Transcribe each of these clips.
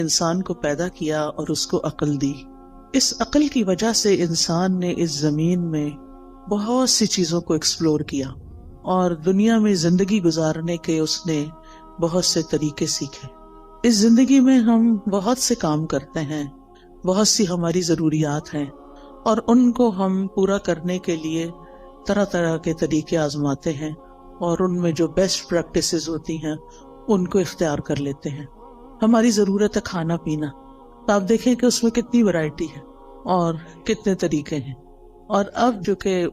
انسان کو پیدا کیا اور اس کو عقل دی. اس عقل کی وجہ سے انسان نے اس زمین میں بہت سی چیزوں کو ایکسپلور کیا اور دنیا میں زندگی گزارنے کے اس نے بہت سے طریقے سیکھے. اس زندگی میں ہم بہت سے کام کرتے ہیں، بہت سی ہماری ضروریات ہیں، اور ان کو ہم پورا کرنے کے لیے طرح طرح کے طریقے آزماتے ہیں، اور ان میں جو بیسٹ پریکٹسز ہوتی ہیں ان کو اختیار کر لیتے ہیں. ہماری ضرورت ہے کھانا پینا، تو آپ دیکھیں کہ اس میں کتنی ورائٹی ہے اور کتنے طریقے ہیں. اور اب جو کہ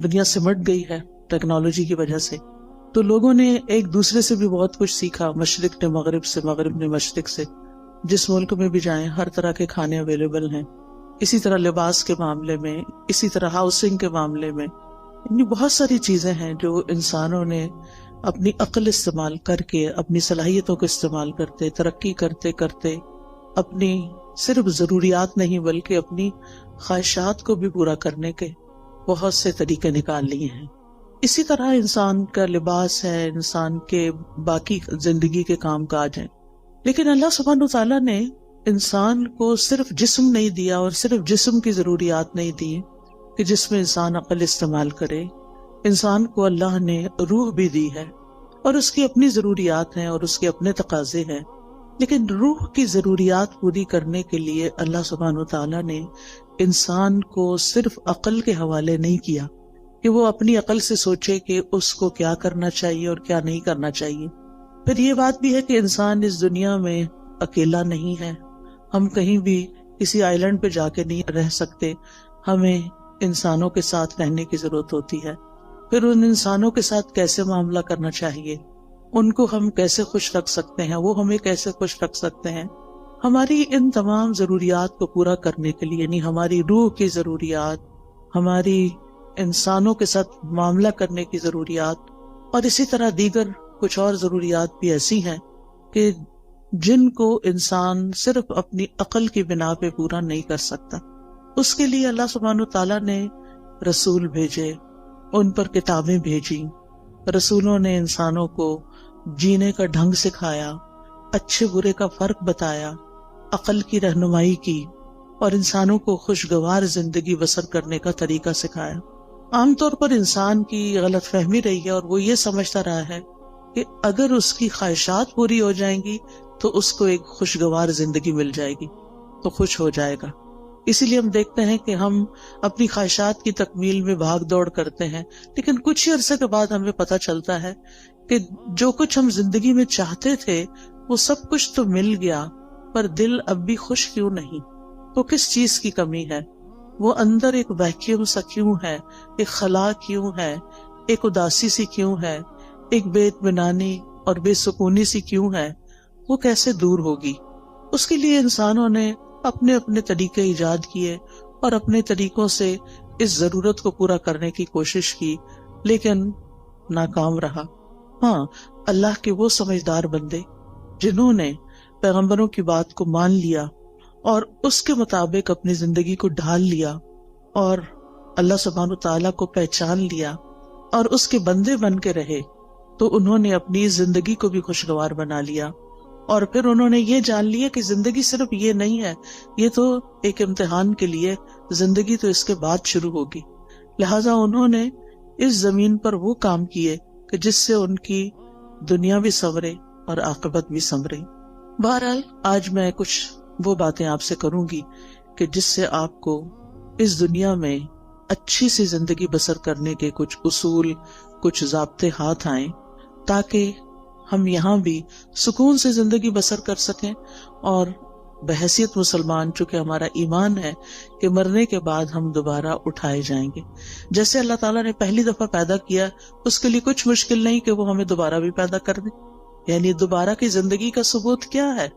دنیا سمٹ گئی ہے ٹیکنالوجی کی وجہ سے، تو لوگوں نے ایک دوسرے سے بھی بہت کچھ سیکھا، مشرق نے مغرب سے، مغرب نے مشرق سے. جس ملک میں بھی جائیں ہر طرح کے کھانے اویلیبل ہیں. اسی طرح لباس کے معاملے میں، اسی طرح ہاؤسنگ کے معاملے میں، یعنی بہت ساری چیزیں ہیں جو انسانوں نے اپنی عقل استعمال کر کے، اپنی صلاحیتوں کو استعمال کرتے، ترقی کرتے کرتے اپنی صرف ضروریات نہیں بلکہ اپنی خواہشات کو بھی پورا کرنے کے بہت سے طریقے نکال لیے ہیں. اسی طرح انسان کا لباس ہے، انسان کے باقی زندگی کے کام کاج ہیں. لیکن اللہ سبحانہ وتعالیٰ نے انسان کو صرف جسم نہیں دیا، اور صرف جسم کی ضروریات نہیں دی کہ جس میں انسان عقل استعمال کرے. انسان کو اللہ نے روح بھی دی ہے، اور اس کی اپنی ضروریات ہیں اور اس کے اپنے تقاضے ہیں. لیکن روح کی ضروریات پوری کرنے کے لیے اللہ سبحانہ وتعالیٰ نے انسان کو صرف عقل کے حوالے نہیں کیا کہ وہ اپنی عقل سے سوچے کہ اس کو کیا کرنا چاہیے اور کیا نہیں کرنا چاہیے. پھر یہ بات بھی ہے کہ انسان اس دنیا میں اکیلا نہیں ہے. ہم کہیں بھی کسی آئی لینڈ پہ جا کے نہیں رہ سکتے، ہمیں انسانوں کے ساتھ رہنے کی ضرورت ہوتی ہے. پھر ان انسانوں کے ساتھ کیسے معاملہ کرنا چاہیے، ان کو ہم کیسے خوش رکھ سکتے ہیں، وہ ہمیں کیسے خوش رکھ سکتے ہیں. ہماری ان تمام ضروریات کو پورا کرنے کے لیے، یعنی ہماری روح کی ضروریات، ہماری انسانوں کے ساتھ معاملہ کرنے کی ضروریات، اور اسی طرح دیگر کچھ اور ضروریات بھی ایسی ہیں کہ جن کو انسان صرف اپنی عقل کی بنا پہ پورا نہیں کر سکتا. اس کے لیے اللہ سبحانہ وتعالیٰ نے رسول بھیجے، ان پر کتابیں بھیجی. رسولوں نے انسانوں کو جینے کا ڈھنگ سکھایا، اچھے برے کا فرق بتایا، عقل کی رہنمائی کی، اور انسانوں کو خوشگوار زندگی بسر کرنے کا طریقہ سکھایا. عام طور پر انسان کی غلط فہمی رہی ہے، اور وہ یہ سمجھتا رہا ہے کہ اگر اس کی خواہشات پوری ہو جائیں گی تو اس کو ایک خوشگوار زندگی مل جائے گی، تو خوش ہو جائے گا. اسی لیے ہم دیکھتے ہیں کہ ہم اپنی خواہشات کی تکمیل میں بھاگ دوڑ کرتے ہیں، لیکن کچھ ہی عرصے کے بعد ہمیں پتہ چلتا ہے کہ جو کچھ ہم زندگی میں چاہتے تھے وہ سب کچھ تو مل گیا، پر دل اب بھی خوش کیوں نہیں؟ تو کس چیز کی کمی ہے؟ وہ اندر ایک ویکیوم سا کیوں ہے، ایک خلا کیوں ہے، ایک اداسی سی کیوں ہے، ایک بے اطمینانی اور بے سکونی سی کیوں ہے؟ وہ کیسے دور ہوگی؟ اس کے لیے انسانوں نے اپنے اپنے طریقے ایجاد کیے اور اپنے طریقوں سے اس ضرورت کو پورا کرنے کی کوشش کی، لیکن ناکام رہا. ہاں، اللہ کے وہ سمجھدار بندے جنہوں نے پیغمبروں کی بات کو مان لیا اور اس کے مطابق اپنی زندگی کو ڈھال لیا، اور اللہ سبحانہ تعالیٰ کو پہچان لیا اور اس کے بندے بن کے رہے، تو انہوں نے اپنی زندگی کو بھی خوشگوار بنا لیا. اور پھر انہوں نے یہ جان لیا کہ زندگی صرف یہ نہیں ہے، یہ تو ایک امتحان کے لیے، زندگی تو اس کے بعد شروع ہوگی. لہٰذا انہوں نے اس زمین پر وہ کام کیے کہ جس سے ان کی دنیا بھی سنورے اور عاقبت بھی سنورے. بہرحال آج میں کچھ وہ باتیں آپ سے کروں گی کہ جس سے آپ کو اس دنیا میں اچھی سی زندگی بسر کرنے کے کچھ اصول، کچھ ضابطے ہاتھ آئیں، تاکہ ہم یہاں بھی سکون سے زندگی بسر کر سکیں، اور بحیثیت مسلمان چونکہ ہمارا ایمان ہے کہ مرنے کے بعد ہم دوبارہ اٹھائے جائیں گے. جیسے اللہ تعالیٰ نے پہلی دفعہ پیدا کیا، اس کے لیے کچھ مشکل نہیں کہ وہ ہمیں دوبارہ بھی پیدا کر دے. یعنی دوبارہ کی زندگی کا ثبوت کیا ہے؟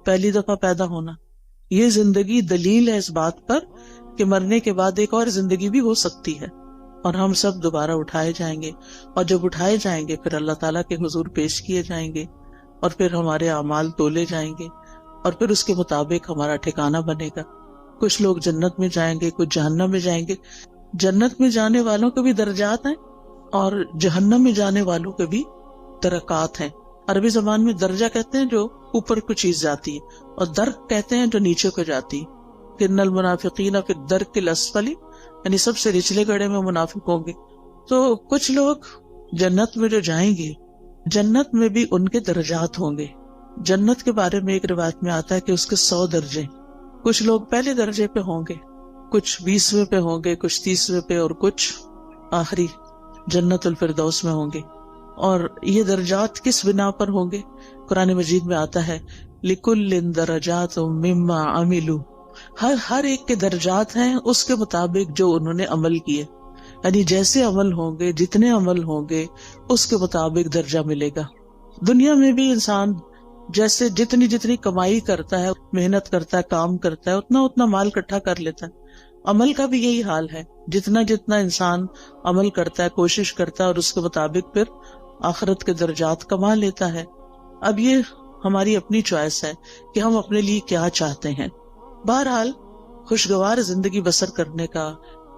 پہلی دفعہ پیدا ہونا. یہ زندگی دلیل ہے اس بات پر کہ مرنے کے بعد ایک اور زندگی بھی ہو سکتی ہے، اور ہم سب دوبارہ اٹھائے جائیں گے. اور جب اٹھائے جائیں گے پھر اللہ تعالیٰ کے حضور پیش کیے جائیں گے، اور پھر ہمارے اعمال تولے جائیں گے، اور پھر اس کے مطابق ہمارا ٹھکانہ بنے گا. کچھ لوگ جنت میں جائیں گے، کچھ جہنم میں جائیں گے. جنت میں جانے والوں کے بھی درجات ہیں اور جہنم میں جانے والوں کے بھی درکات ہیں. عربی زبان میں درجہ کہتے ہیں جو اوپر کو چیز جاتی ہے، اور درک کہتے ہیں جو نیچے کو جاتی، کہ ان المنافقین فی الدرک الاسفل، یعنی سب سے نچلے گڑھے میں منافق ہوں گے۔ تو کچھ لوگ جنت میں جو جائیں گے، جنت میں بھی ان کے درجات ہوں گے۔ جنت کے بارے میں ایک روایت میں آتا ہے کہ اس کے 100 درجے، کچھ لوگ پہلے درجے پہ ہوں گے، کچھ 20ویں پہ ہوں گے، کچھ 30ویں پہ، اور کچھ آخری جنت الفردوس میں ہوں گے۔ اور یہ درجات کس بنا پر ہوں گے؟ قرآن مجید میں آتا ہے لِكُلٍّ دَرَجَاتٌ مِّمَّا عَمِلُوا، ہر ایک کے درجات ہیں اس کے مطابق جو انہوں نے عمل کیے، یعنی جیسے عمل ہوں گے، جتنے عمل ہوں گے، اس کے مطابق درجہ ملے گا۔ دنیا میں بھی انسان جیسے جتنی کمائی کرتا ہے، محنت کرتا ہے، کام کرتا ہے، اتنا مال اکٹھا کر لیتا ہے۔ عمل کا بھی یہی حال ہے، جتنا انسان عمل کرتا ہے، کوشش کرتا ہے، اور اس کے مطابق پھر آخرت کے درجات کما لیتا ہے۔ اب یہ ہماری اپنی چوائس ہے کہ ہم اپنے لیے کیا چاہتے ہیں۔ بہرحال خوشگوار زندگی بسر کرنے کا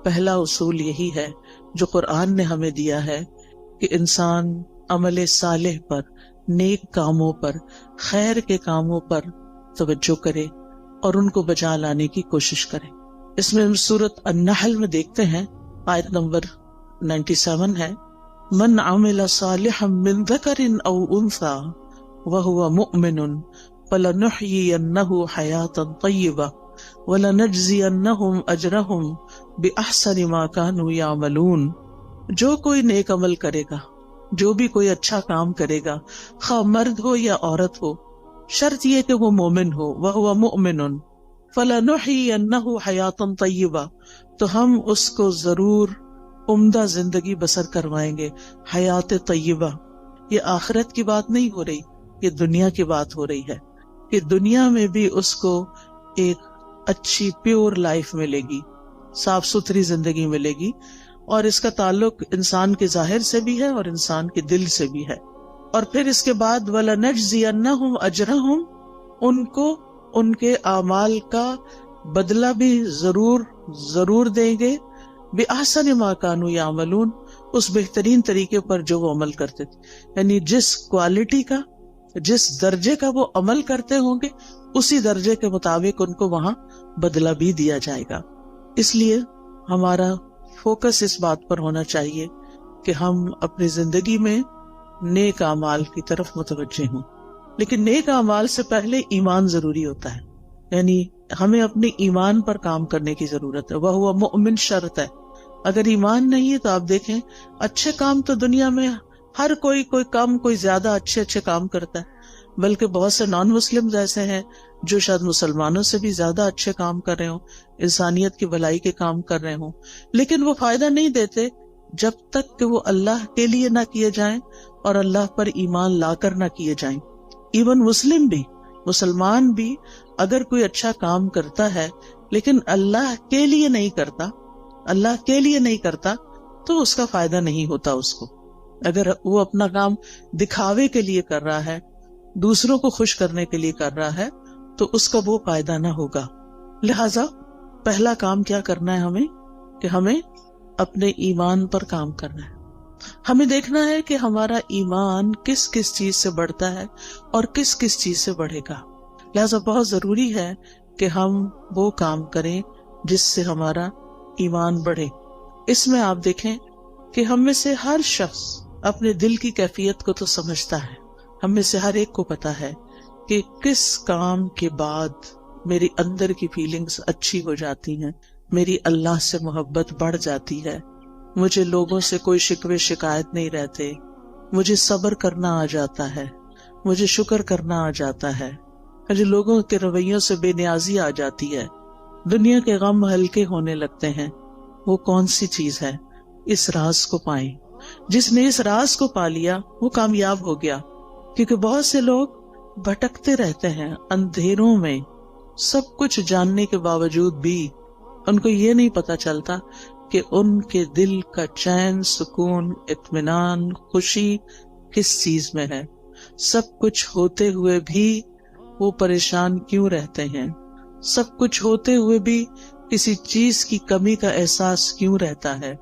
پہلا اصول یہی ہے جو قرآن نے ہمیں دیا ہے، کہ انسان عمل صالح پر، نیک کاموں پر، خیر کے کاموں پر توجہ کرے اور ان کو بجا لانے کی کوشش کرے۔ اس میں ہم سورۃ النحل میں دیکھتے ہیں، آیت نمبر 97 ہے، من عمل صالحا من ذکر او انثى وهو مؤمن فلنحيينه حياة طيبة وَلَنَجْزِيَنَّهُمْ أَجْرَهُمْ بِأَحْسَنِ مَا كَانُوا يَعْمَلُونَ۔ جو کوئی نیک عمل کرے گا، جو بھی کوئی اچھا کام کرے گا، خواہ مرد ہو یا عورت ہو، شرط یہ کہ وہ مومن ہو، وَهُوَ مُؤْمِنٌ فَلَنُحْيِيَنَّهُ حَيَاةً طَيِّبَةً، تو ہم اس کو ضرور عمدہ زندگی بسر کروائیں گے۔ حیات طیبہ، یہ آخرت کی بات نہیں ہو رہی، یہ دنیا کی بات ہو رہی ہے، کہ دنیا میں بھی اس کو ایک اچھی پیور لائف ملے گی، صاف ستھری زندگی ملے گی، اور اس کا تعلق انسان کے ظاہر سے بھی ہے اور انسان کے دل سے بھی ہے۔ اور پھر اس کے بعد وَلَنَجْزِيَنَّهُمْ أَجْرَهُمْ، ان کو ان کے اعمال کا بدلہ بھی ضرور دیں گے، بِأَحْسَنِ مَا كَانُوا يَعْمَلُونَ، اس بہترین طریقے پر جو وہ عمل کرتے تھے، یعنی جس کوالٹی کا، جس درجے کا وہ عمل کرتے ہوں گے، اسی درجے کے مطابق ان کو وہاں بدلہ بھی دیا جائے گا۔ اس لیے ہمارا فوکس اس بات پر ہونا چاہیے کہ ہم اپنی زندگی میں نیک اعمال کی طرف متوجہ ہوں، لیکن نیک اعمال سے پہلے ایمان ضروری ہوتا ہے، یعنی ہمیں اپنے ایمان پر کام کرنے کی ضرورت ہے۔ وہ مؤمن شرط ہے، اگر ایمان نہیں ہے تو آپ دیکھیں اچھے کام تو دنیا میں ہر کوئی کم کوئی زیادہ اچھے کام کرتا ہے، بلکہ بہت سے نان مسلم ایسے ہیں جو شاید مسلمانوں سے بھی زیادہ اچھے کام کر رہے ہوں، انسانیت کی بھلائی کے کام کر رہے ہوں، لیکن وہ فائدہ نہیں دیتے جب تک کہ وہ اللہ کے لیے نہ کیے جائیں اور اللہ پر ایمان لا کر نہ کیے جائیں۔ ایون مسلمان بھی اگر کوئی اچھا کام کرتا ہے لیکن اللہ کے لیے نہیں کرتا تو اس کا فائدہ نہیں ہوتا اس کو۔ اگر وہ اپنا کام دکھاوے کے لیے کر رہا ہے، دوسروں کو خوش کرنے کے لیے کر رہا ہے، تو اس کا وہ فائدہ نہ ہوگا۔ لہذا پہلا کام کیا کرنا ہے ہمیں، کہ ہمیں اپنے ایمان پر کام کرنا ہے۔ ہمیں دیکھنا ہے کہ ہمارا ایمان کس کس چیز سے بڑھتا ہے اور کس کس چیز سے بڑھے گا۔ لہذا بہت ضروری ہے کہ ہم وہ کام کریں جس سے ہمارا ایمان بڑھے۔ اس میں آپ دیکھیں کہ ہم میں سے ہر شخص اپنے دل کی کیفیت کو تو سمجھتا ہے، ہم میں سے ہر ایک کو پتا ہے کہ کس کام کے بعد میری اندر کی فیلنگز اچھی ہو جاتی ہیں، میری اللہ سے محبت بڑھ جاتی ہے، مجھے لوگوں سے کوئی شکوے شکایت نہیں رہتے، مجھے صبر کرنا آ جاتا ہے، مجھے شکر کرنا آ جاتا ہے، مجھے لوگوں کے رویوں سے بے نیازی آ جاتی ہے، دنیا کے غم ہلکے ہونے لگتے ہیں۔ وہ کون سی چیز ہے؟ اس راز کو پائیں۔ جس نے اس راز کو پا لیا وہ کامیاب ہو گیا، کیونکہ بہت سے لوگ بھٹکتے رہتے ہیں اندھیروں میں، سب کچھ جاننے کے باوجود بھی ان کو یہ نہیں پتا چلتا کہ ان کے دل کا چین، سکون، اطمینان، خوشی کس چیز میں ہے۔ سب کچھ ہوتے ہوئے بھی وہ پریشان کیوں رہتے ہیں، سب کچھ ہوتے ہوئے بھی کسی چیز کی کمی کا احساس کیوں رہتا ہے۔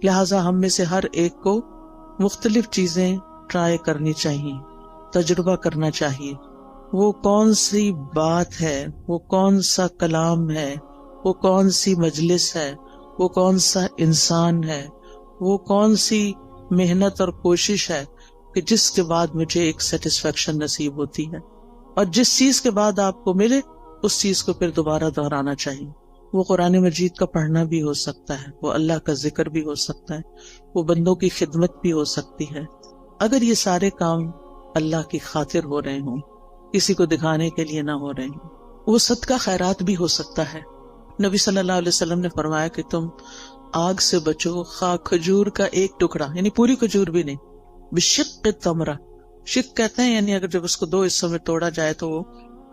لہٰذا ہم میں سے ہر ایک کو مختلف چیزیں ٹرائی کرنی چاہیے، تجربہ کرنا چاہیے، وہ کون سی بات ہے، وہ کون سا کلام ہے، وہ کون سی مجلس ہے، وہ کون سا انسان ہے، وہ کون سی محنت اور کوشش ہے کہ جس کے بعد مجھے ایک سیٹسفیکشن نصیب ہوتی ہے، اور جس چیز کے بعد آپ کو ملے اس چیز کو پھر دوبارہ دہرانا چاہیے۔ وہ قرآن مجید کا پڑھنا بھی ہو سکتا ہے، وہ اللہ کا ذکر بھی ہو سکتا ہے، وہ بندوں کی خدمت بھی ہو سکتی ہے، اگر یہ سارے کام اللہ کی خاطر ہو رہے ہوں، کسی کو دکھانے کے لیے نہ ہو رہے ہوں۔ وہ صدقہ خیرات بھی ہو سکتا ہے۔ نبی صلی اللہ علیہ وسلم نے فرمایا کہ تم آگ سے بچو خواہ کھجور کا ایک ٹکڑا، یعنی پوری کھجور بھی نہیں، بشق تمرہ، شق کہتے ہیں یعنی اگر جب اس کو دو حصوں میں توڑا جائے تو وہ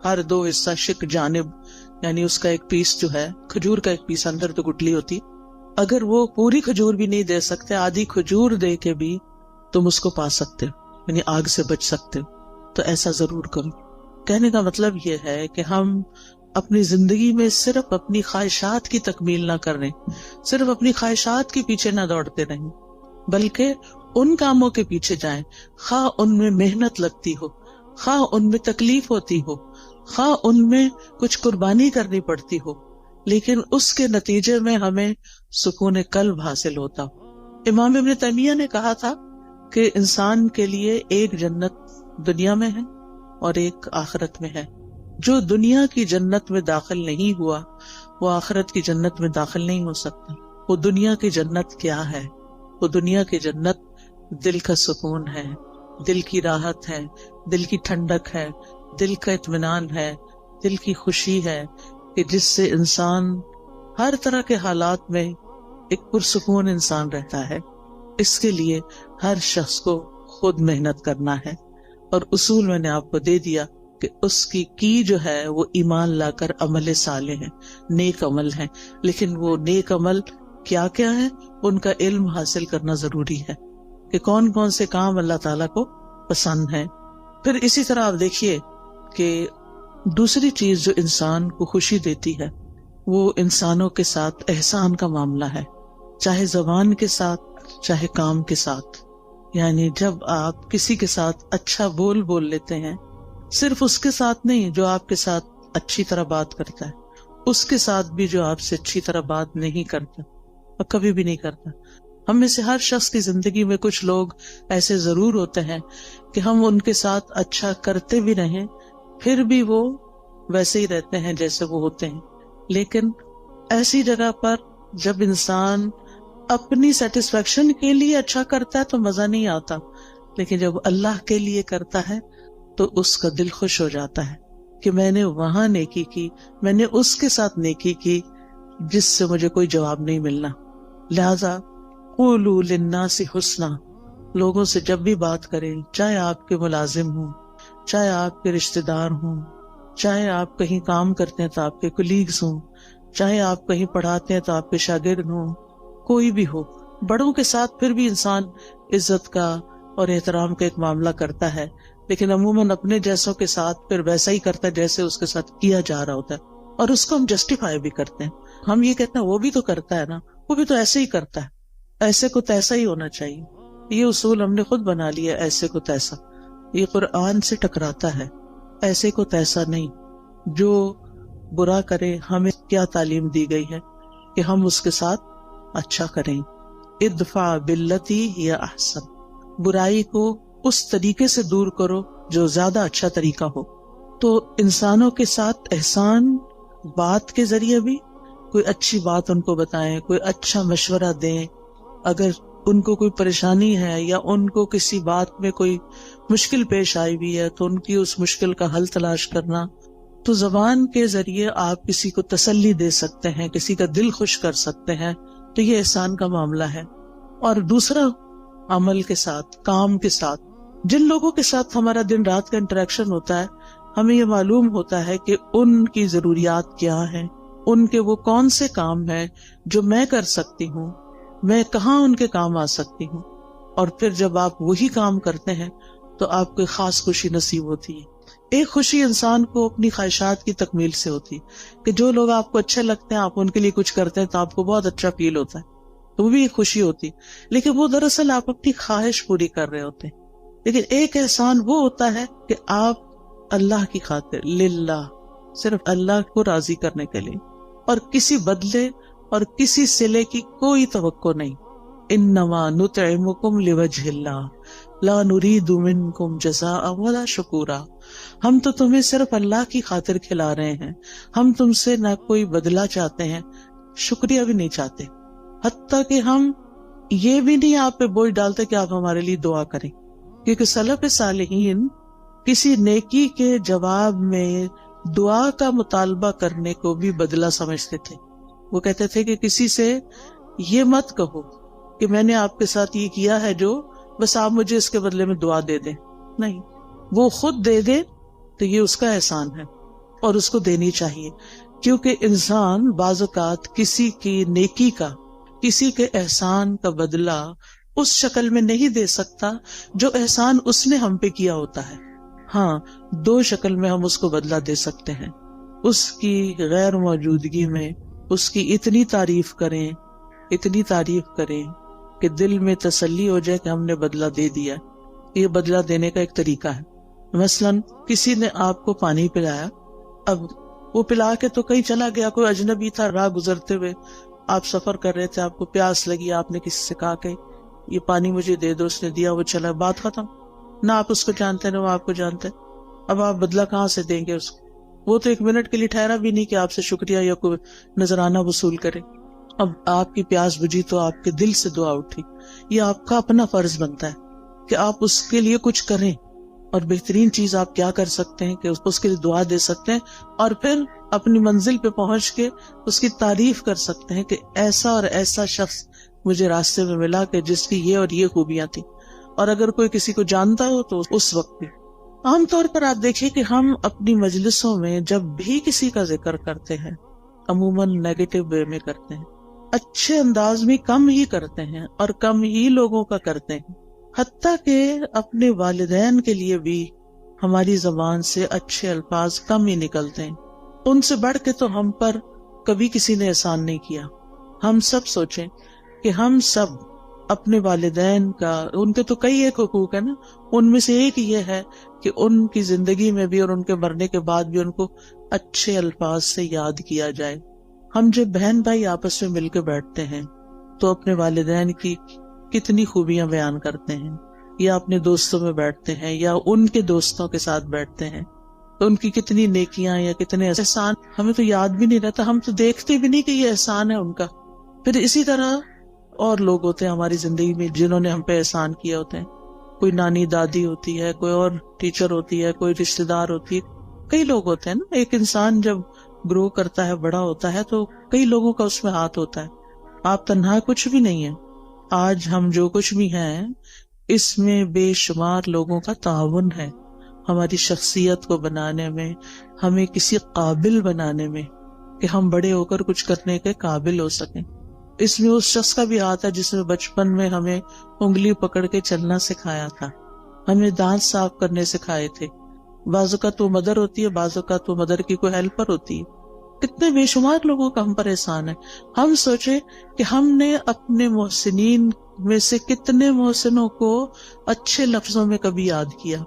ہر دو حصہ شق جانب، یعنی اس کا ایک پیس جو ہے کھجور کا ایک پیس، اندر تو گٹلی ہوتی، اگر وہ پوری کھجور بھی نہیں دے سکتے، آدھی کھجور دے کے بھی تم اس کو پا سکتے ہو، یعنی آگ سے بچ سکتے ہو، تو ایسا ضرور کرو۔ کہنے کا مطلب یہ ہے کہ ہم اپنی زندگی میں صرف اپنی خواہشات کی تکمیل نہ کریں، صرف اپنی خواہشات کے پیچھے نہ دوڑتے رہیں، بلکہ ان کاموں کے پیچھے جائیں، خواہ ان میں محنت لگتی ہو، خواہ ان میں تکلیف ہوتی ہو، خواہ ان میں کچھ قربانی کرنی پڑتی ہو، لیکن اس کے نتیجے میں ہمیں سکون قلب حاصل ہوتا ہو۔ امام ابن تیمیہ نے کہا تھا کہ انسان کے لیے ایک جنت دنیا میں ہے اور ایک آخرت میں ہے۔ جو دنیا کی جنت میں داخل نہیں ہوا وہ آخرت کی جنت میں داخل نہیں ہو سکتا۔ وہ دنیا کی جنت کیا ہے؟ وہ دنیا کی جنت دل کا سکون ہے، دل کی راحت ہے، دل کی ٹھنڈک ہے، دل کا اطمینان ہے، دل کی خوشی ہے کہ جس سے انسان ہر طرح کے حالات میں ایک پرسکون انسان رہتا ہے۔ اس کے لیے ہر شخص کو خود محنت کرنا ہے، اور اصول میں نے آپ کو دے دیا کہ اس کی جو ہے وہ ایمان لا کر عمل صالح ہے، نیک عمل ہے، لیکن وہ نیک عمل کیا کیا ہے، ان کا علم حاصل کرنا ضروری ہے کہ کون کون سے کام اللہ تعالیٰ کو پسند ہیں۔ پھر اسی طرح آپ دیکھیے کہ دوسری چیز جو انسان کو خوشی دیتی ہے وہ انسانوں کے ساتھ احسان کا معاملہ ہے، چاہے زبان کے ساتھ چاہے کام کے ساتھ۔ یعنی جب آپ کسی کے ساتھ اچھا بول لیتے ہیں، صرف اس کے ساتھ نہیں جو آپ کے ساتھ اچھی طرح بات کرتا ہے، اس کے ساتھ بھی جو آپ سے اچھی طرح بات نہیں کرتا اور کبھی بھی نہیں کرتا۔ ہم میں سے ہر شخص کی زندگی میں کچھ لوگ ایسے ضرور ہوتے ہیں کہ ہم ان کے ساتھ اچھا کرتے بھی رہیں پھر بھی وہ ویسے ہی رہتے ہیں جیسے وہ ہوتے ہیں۔ لیکن ایسی جگہ پر جب انسان اپنی سیٹسفیکشن کے لیے اچھا کرتا ہے تو مزہ نہیں آتا، لیکن جب اللہ کے لیے کرتا ہے تو اس کا دل خوش ہو جاتا ہے کہ میں نے وہاں نیکی کی، میں نے اس کے ساتھ نیکی کی جس سے مجھے کوئی جواب نہیں ملنا۔ لہذا قولوا للناس حسنا، لوگوں سے جب بھی بات کریں، چاہے آپ کے ملازم ہوں، چاہے آپ کے رشتہ دار ہوں، چاہے آپ کہیں کام کرتے ہیں تو آپ کے کولیگز ہوں، چاہے آپ کہیں پڑھاتے ہیں تو آپ کے شاگرد ہوں، کوئی بھی ہو، بڑوں کے ساتھ پھر بھی انسان عزت کا اور احترام کا ایک معاملہ کرتا ہے، لیکن عموماً اپنے جیسوں کے ساتھ پھر ویسا ہی کرتا ہے جیسے اس کے ساتھ کیا جا رہا ہوتا ہے، اور اس کو ہم جسٹیفائی بھی کرتے ہیں۔ ہم یہ کہتے ہیں وہ بھی تو کرتا ہے نا، وہ بھی تو ایسے ہی کرتا ہے، ایسے کو تیسا ہی ہونا چاہیے۔ یہ اصول ہم نے خود بنا لیا، ایسے کو تیسا، یہ قرآن سے ٹکراتا ہے۔ ایسے کو تیسا نہیں، جو برا کرے ہمیں کیا تعلیم دی گئی ہے کہ ہم اس کے ساتھ اچھا کریں۔ ادفع باللتی ہی احسن، برائی کو اس طریقے سے دور کرو جو زیادہ اچھا طریقہ ہو۔ تو انسانوں کے ساتھ احسان بات کے ذریعے بھی، کوئی اچھی بات ان کو بتائیں، کوئی اچھا مشورہ دیں، اگر ان کو کوئی پریشانی ہے یا ان کو کسی بات میں کوئی مشکل پیش آئی ہوئی ہے تو ان کی اس مشکل کا حل تلاش کرنا۔ تو زبان کے ذریعے آپ کسی کو تسلی دے سکتے ہیں، کسی کا دل خوش کر سکتے ہیں، تو یہ احسان کا معاملہ ہے۔ اور دوسرا، عمل کے ساتھ، کام کے ساتھ، جن لوگوں کے ساتھ ہمارا دن رات کا انٹریکشن ہوتا ہے، ہمیں یہ معلوم ہوتا ہے کہ ان کی ضروریات کیا ہیں، ان کے وہ کون سے کام ہیں جو میں کر سکتی ہوں، میں کہاں ان کے کام آ سکتی ہوں، اور پھر جب آپ وہی کام کرتے ہیں تو آپ کو خاص خوشی نصیب ہوتی ہے۔ ایک خوشی انسان کو اپنی خواہشات کی تکمیل سے ہوتی ہے کہ جو لوگ آپ کو اچھے لگتے ہیں، آپ ان کے لیے کچھ کرتے ہیں تو آپ کو بہت اچھا فیل ہوتا ہے، تو وہ بھی ایک خوشی ہوتی ہے، لیکن وہ دراصل آپ اپنی خواہش پوری کر رہے ہوتے ہیں۔ لیکن ایک احسان وہ ہوتا ہے کہ آپ اللہ کی خاطر، للہ، صرف اللہ کو راضی کرنے کے لیے، اور کسی بدلے اور کسی صلے کی کوئی توقع نہیں. انما نطعمکم لوجہ اللہ لا نرید منکم جزاء ولا شکورا. ہم تو تمہیں صرف اللہ کی خاطر کھلا رہے ہیں، ہم تم سے نہ کوئی بدلہ چاہتے ہیں، شکریہ بھی نہیں چاہتے، حتیٰ کہ ہم یہ بھی نہیں آپ پہ بوجھ ڈالتے کہ آپ ہمارے لیے دعا کریں. کیونکہ سلف صالحین کسی نیکی کے جواب میں دعا کا مطالبہ کرنے کو بھی بدلہ سمجھتے تھے. وہ کہتے تھے کہ کسی سے یہ مت کہو کہ میں نے آپ کے ساتھ یہ کیا ہے جو بس آپ مجھے اس کے بدلے میں دعا دے دیں. نہیں، وہ خود دے دے تو یہ اس کا احسان ہے اور اس کو دینی چاہیے. کیونکہ انسان بعض اوقات کسی کی نیکی کا، کسی کے احسان کا بدلہ اس شکل میں نہیں دے سکتا جو احسان اس نے ہم پہ کیا ہوتا ہے. ہاں، دو شکل میں ہم اس کو بدلہ دے سکتے ہیں. اس کی غیر موجودگی میں اس کی اتنی تعریف کریں، اتنی تعریف کریں کہ دل میں تسلی ہو جائے کہ ہم نے بدلہ دے دیا. یہ بدلہ دینے کا ایک طریقہ ہے. مثلاً کسی نے آپ کو پانی پلایا، اب وہ پلا کے تو کہیں چلا گیا، کوئی اجنبی تھا، راہ گزرتے ہوئے آپ سفر کر رہے تھے، آپ کو پیاس لگی، آپ نے کسی سے کہا کہ یہ پانی مجھے دے دو، اس نے دیا، وہ چلا، بات ختم. نہ آپ اس کو جانتے نہ وہ آپ کو جانتے. اب آپ بدلہ کہاں سے دیں گے اس کو؟ وہ تو ایک منٹ کے لیے ٹھہرا بھی نہیں کہ آپ سے شکریہ یا کوئی نذرانہ وصول کرے. اب آپ کی پیاس بجھی تو آپ کے دل سے دعا اٹھی. یہ آپ کا اپنا فرض بنتا ہے کہ آپ اس کے لیے کچھ کریں، اور بہترین چیز آپ کیا کر سکتے ہیں کہ اس کے لیے دعا دے سکتے ہیں، اور پھر اپنی منزل پہ پہنچ کے اس کی تعریف کر سکتے ہیں کہ ایسا اور ایسا شخص مجھے راستے میں ملا کہ جس کی یہ اور یہ خوبیاں تھیں. اور اگر کوئی کسی کو جانتا ہو تو اس وقت بھی. عام طور پر آپ دیکھیں کہ ہم اپنی مجلسوں میں جب بھی کسی کا ذکر کرتے ہیں عموماً نیگیٹو وے میں کرتے ہیں، اچھے انداز میں کم ہی کرتے ہیں اور کم ہی لوگوں کا کرتے ہیں. حتیٰ کہ اپنے والدین کے لیے بھی ہماری زبان سے اچھے الفاظ کم ہی نکلتے ہیں. ان سے بڑھ کے تو ہم پر کبھی کسی نے احسان نہیں کیا. ہم سب سوچیں کہ ہم سب اپنے والدین کا، ان کے تو کئی ایک حقوق ہے نا، ان میں سے ایک یہ ہے کہ ان کی زندگی میں بھی اور ان کے مرنے کے بعد بھی ان کو اچھے الفاظ سے یاد کیا جائے. ہم جب بہن بھائی آپس میں مل کے بیٹھتے ہیں تو اپنے والدین کی کتنی خوبیاں بیان کرتے ہیں، یا اپنے دوستوں میں بیٹھتے ہیں یا ان کے دوستوں کے ساتھ بیٹھتے ہیں تو ان کی کتنی نیکیاں یا کتنے احسان ہمیں تو یاد بھی نہیں رہتا، ہم تو دیکھتے بھی نہیں کہ یہ احسان ہے ان کا. پھر اسی طرح اور لوگ ہوتے ہیں ہماری زندگی میں جنہوں نے ہم پہ احسان کیا ہوتے ہیں. کوئی نانی دادی ہوتی ہے، کوئی اور ٹیچر ہوتی ہے، کوئی رشتہ دار ہوتی ہے، کئی لوگ ہوتے ہیں نا. ایک انسان جب گرو کرتا ہے، بڑا ہوتا ہے، تو کئی لوگوں کا اس میں ہاتھ ہوتا ہے. آپ تنہا کچھ بھی نہیں ہے. آج ہم جو کچھ بھی ہیں اس میں بے شمار لوگوں کا تعاون ہے ہماری شخصیت کو بنانے میں، ہمیں کسی قابل بنانے میں کہ ہم بڑے ہو کر کچھ کرنے کے قابل ہو سکیں. اس میں اس شخص کا بھی ہاتھ ہے جس نے بچپن میں ہمیں انگلی پکڑ کے چلنا سکھایا تھا، ہمیں دانت صاف کرنے سکھائے تھے. بعض اوقات وہ مدر ہوتی ہے، بعض اوقات وہ مدر کی کوئی ہیلپر ہوتی ہے. کتنے بے شمار لوگوں کا ہم پر احسان ہے. ہم سوچے کہ ہم نے اپنے محسنین میں سے کتنے محسنوں کو اچھے لفظوں میں کبھی یاد کیا.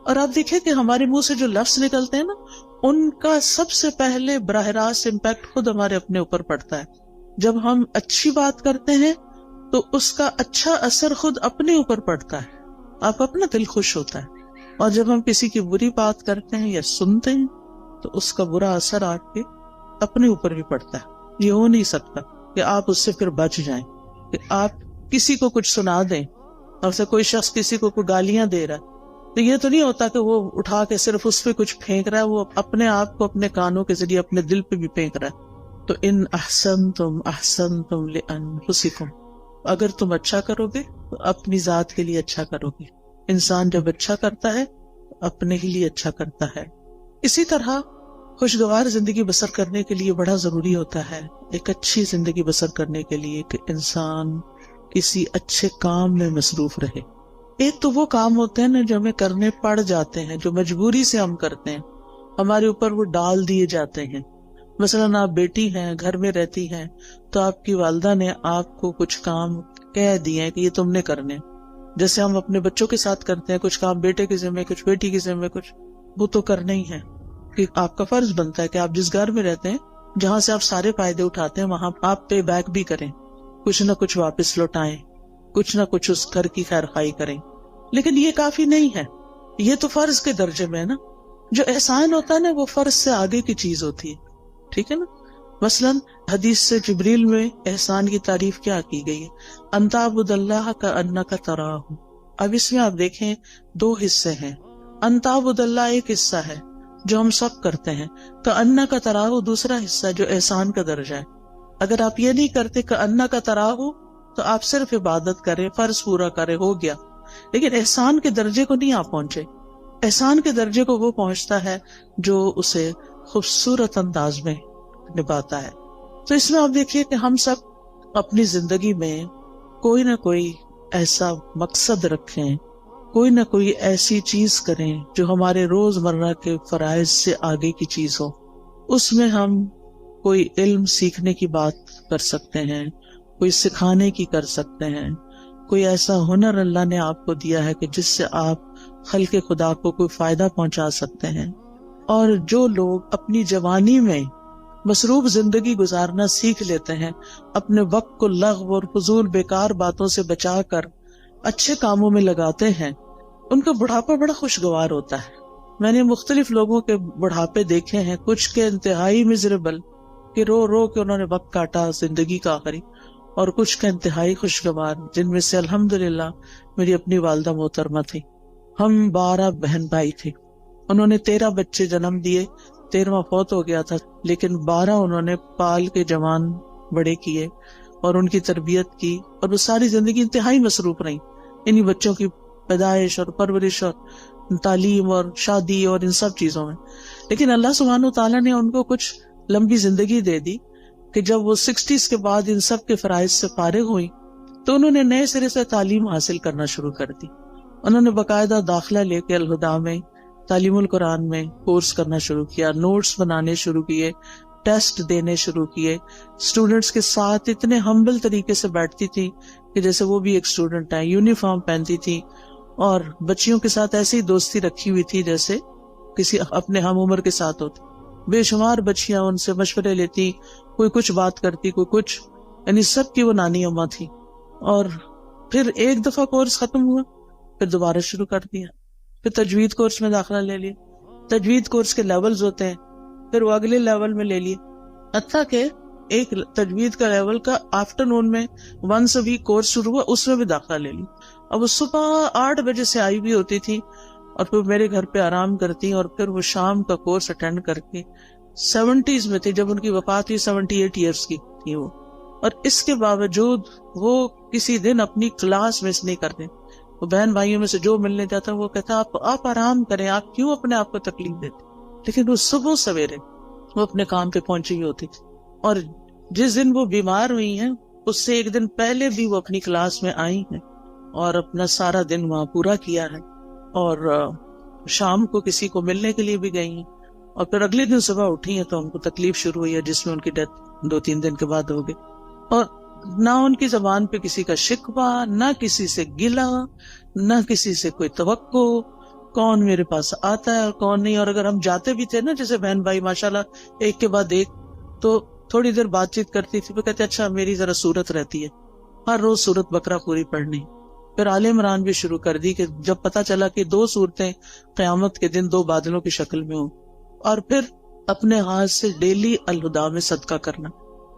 اور آپ دیکھیں کہ ہمارے منہ سے جو لفظ نکلتے ہیں نا، ان کا سب سے پہلے براہ راست امپیکٹ خود ہمارے اپنے اوپر پڑتا ہے. جب ہم اچھی بات کرتے ہیں تو اس کا اچھا اثر خود اپنے اوپر پڑتا ہے، آپ اپنا دل خوش ہوتا ہے. اور جب ہم کسی کی بری بات کرتے ہیں یا سنتے ہیں تو اس کا برا اثر آپ کے اپنے اوپر بھی پڑتا ہے. یہ ہو نہیں سکتا کہ آپ اس سے پھر بچ جائیں، کہ آپ کسی کو کچھ سنا دیں. اور سے کوئی شخص کسی کو کوئی گالیاں دے رہا ہے تو یہ تو نہیں ہوتا کہ وہ اٹھا کے صرف اس پہ کچھ پھینک رہا ہے، وہ اپنے آپ کو اپنے کانوں کے ذریعے اپنے دل پہ بھی پھینک رہا ہے. تو ان احسنتم احسنتم لانفسکم، اگر تم اچھا کرو گے تو اپنی ذات کے لیے اچھا کرو گے. انسان جب اچھا کرتا ہے اپنے ہی لیے اچھا کرتا ہے. اسی طرح خوشگوار زندگی بسر کرنے کے لیے بڑا ضروری ہوتا ہے، ایک اچھی زندگی بسر کرنے کے لیے، کہ انسان کسی اچھے کام میں مصروف رہے. ایک تو وہ کام ہوتے ہیں نا جو ہمیں کرنے پڑ جاتے ہیں، جو مجبوری سے ہم کرتے ہیں، ہمارے اوپر وہ ڈال دیے جاتے ہیں. مثلاً آپ بیٹی ہیں، گھر میں رہتی ہیں، تو آپ کی والدہ نے آپ کو کچھ کام کہہ دیے ہیں کہ یہ تم نے کرنے. جیسے ہم اپنے بچوں کے ساتھ کرتے ہیں، کچھ کام بیٹے کے ذمہ، کچھ بیٹی کے ذمہ، کچھ. وہ تو کرنا ہی ہے کہ آپ کا فرض بنتا ہے کہ آپ جس گھر میں رہتے ہیں جہاں سے آپ سارے فائدے اٹھاتے ہیں وہاں آپ پے بیک بھی کریں، کچھ نہ کچھ واپس لوٹائیں، کچھ نہ کچھ اس گھر کی خیر خواہی کریں. لیکن یہ کافی نہیں ہے، یہ تو فرض کے درجے میں ہے نا. جو احسان ہوتا ہے نا وہ فرض سے آگے کی چیز ہوتی ہے، ٹھیک ہے نا. مثلاً حدیث سے جبریل میں احسان کی تعریف کیا کی گئی ہے؟ ان تعبد اللہ کانک تراہ. اب اس میں آپ دیکھیں دو حصے ہیں. ان تعبد اللہ ایک حصہ ہے جو ہم سب کرتے ہیں، کانک تراہ دوسرا حصہ جو احسان کا درجہ ہے. اگر آپ یہ نہیں کرتے کانک تراہ تو آپ صرف عبادت کریں، فرض پورا کریں، ہو گیا. لیکن احسان کے درجے کو نہیں آپ پہنچے. احسان کے درجے کو وہ پہنچتا ہے جو اسے خوبصورت انداز میں نبھاتا ہے. تو اس میں آپ دیکھیے کہ ہم سب اپنی زندگی میں کوئی نہ کوئی ایسا مقصد رکھیں، کوئی نہ کوئی ایسی چیز کریں جو ہمارے روز مرہ کے فرائض سے آگے کی چیز ہو. اس میں ہم کوئی علم سیکھنے کی بات کر سکتے ہیں، کوئی سکھانے کی کر سکتے ہیں، کوئی ایسا ہنر اللہ نے آپ کو دیا ہے کہ جس سے آپ خلق خدا کو کوئی فائدہ پہنچا سکتے ہیں. اور جو لوگ اپنی جوانی میں مصروف زندگی گزارنا سیکھ لیتے ہیں، اپنے وقت کو لغو اور فضول بیکار باتوں سے بچا کر اچھے کاموں میں لگاتے ہیں، ان کا بڑھاپا بڑا خوشگوار ہوتا ہے. میں نے مختلف لوگوں کے بڑھاپے دیکھے ہیں، کچھ کے انتہائی مزریبل کہ رو رو کے انہوں نے وقت کاٹا زندگی کا آخری، اور کچھ کا انتہائی خوشگوار، جن میں سے الحمدللہ میری اپنی والدہ محترمہ تھی. ہم 12 بہن بھائی تھے، انہوں نے 13 بچے جنم دیے، 13واں فوت ہو گیا تھا، لیکن 12 انہوں نے پال کے جوان بڑے کیے اور ان کی تربیت کی، اور وہ ساری زندگی انتہائی مصروف رہی انہی بچوں کی پیدائش اور پرورش اور تعلیم اور شادی اور ان سب چیزوں میں. لیکن اللہ سبحانہ وتعالیٰ نے ان کو کچھ لمبی زندگی دے دی کہ جب وہ 60s کے بعد ان سب کے فرائض سے فارغ ہوئی تو انہوں نے نئے سرے سے تعلیم حاصل کرنا شروع کر دی. انہوں نے باقاعدہ داخلہ لے کے الہدیٰ میں تعلیم القرآن میں کورس کرنا شروع کیا، نوٹس بنانے شروع کیے، ٹیسٹ دینے شروع کیے. اسٹوڈنٹس کے ساتھ اتنے ہمبل طریقے سے بیٹھتی تھی کہ جیسے وہ بھی ایک اسٹوڈنٹ ہے، یونیفارم پہنتی تھی، اور بچیوں کے ساتھ ایسی دوستی رکھی ہوئی تھی جیسے کسی اپنے ہم عمر کے ساتھ ہوتی. بے شمار بچیاں ان سے مشورے لیتی، کوئی کچھ بات کرتی، کوئی کچھ، یعنی سب کی وہ نانی اماں تھی. اور پھر ایک دفعہ کورس ختم ہوا، پھر دوبارہ شروع کر دیا، پھر تجوید کورس میں داخلہ لے لیا. تجوید کورس کے لیولز ہوتے ہیں، پھر وہ اگلے لیول میں لے لیے، حتیٰ کہ ایک تجوید کا لیول کا آفٹر نون میں 1 ویک کورس شروع ہوا، اس میں بھی داخلہ لے لی. اب وہ صبح 8 بجے سے آئی بھی ہوتی تھی اور پھر میرے گھر پہ آرام کرتی، اور پھر وہ شام کا کورس اٹینڈ کر کے 70s میں تھی جب ان کی وفات ہوئی، 78 ایئرس کی تھی وہ. اور اس کے باوجود وہ کسی دن اپنی کلاس مس نہیں کرتے. وہ بہن بھائیوں میں سے جو ملنے جاتا وہ کہتا آپ آرام کریں، آپ کیوں اپنے آپ کو تکلیف دیتے. لیکن وہ صبح سویرے وہ اپنے کام پہ پہنچی ہوتی تھی. اور جس دن وہ بیمار ہوئی ہیں اس سے ایک دن پہلے بھی وہ اپنی کلاس میں آئی ہیں اور اپنا سارا دن وہاں پورا کیا ہے، اور شام کو کسی کو ملنے کے لیے بھی گئی ہیں. اور پھر اگلے دن صبح اٹھی ہیں تو ان کو تکلیف شروع ہوئی ہے، جس میں ان کی ڈیتھ 2-3 دن کے بعد ہو گئی. اور نہ ان کی زبان پہ کسی کا شکوہ، نہ کسی سے گلہ، نہ کسی سے کوئی توقع، کون میرے پاس آتا ہے اور کون نہیں. اور اگر ہم جاتے بھی تھے نا، جیسے بہن بھائی ماشاءاللہ ایک کے بعد ایک، تو تھوڑی دیر بات چیت کرتی تھی، وہ کہتے اچھا میری ذرا سورت رہتی ہے، ہر روز سورت بقرہ پوری پڑھنی. پھر آل عمران بھی شروع کر دی کہ جب پتا چلا کہ 2 سورتیں قیامت کے دن 2 بادلوں کی شکل میں ہوں. اور پھر اپنے ہاتھ سے ڈیلی الہدیٰ میں صدقہ کرنا.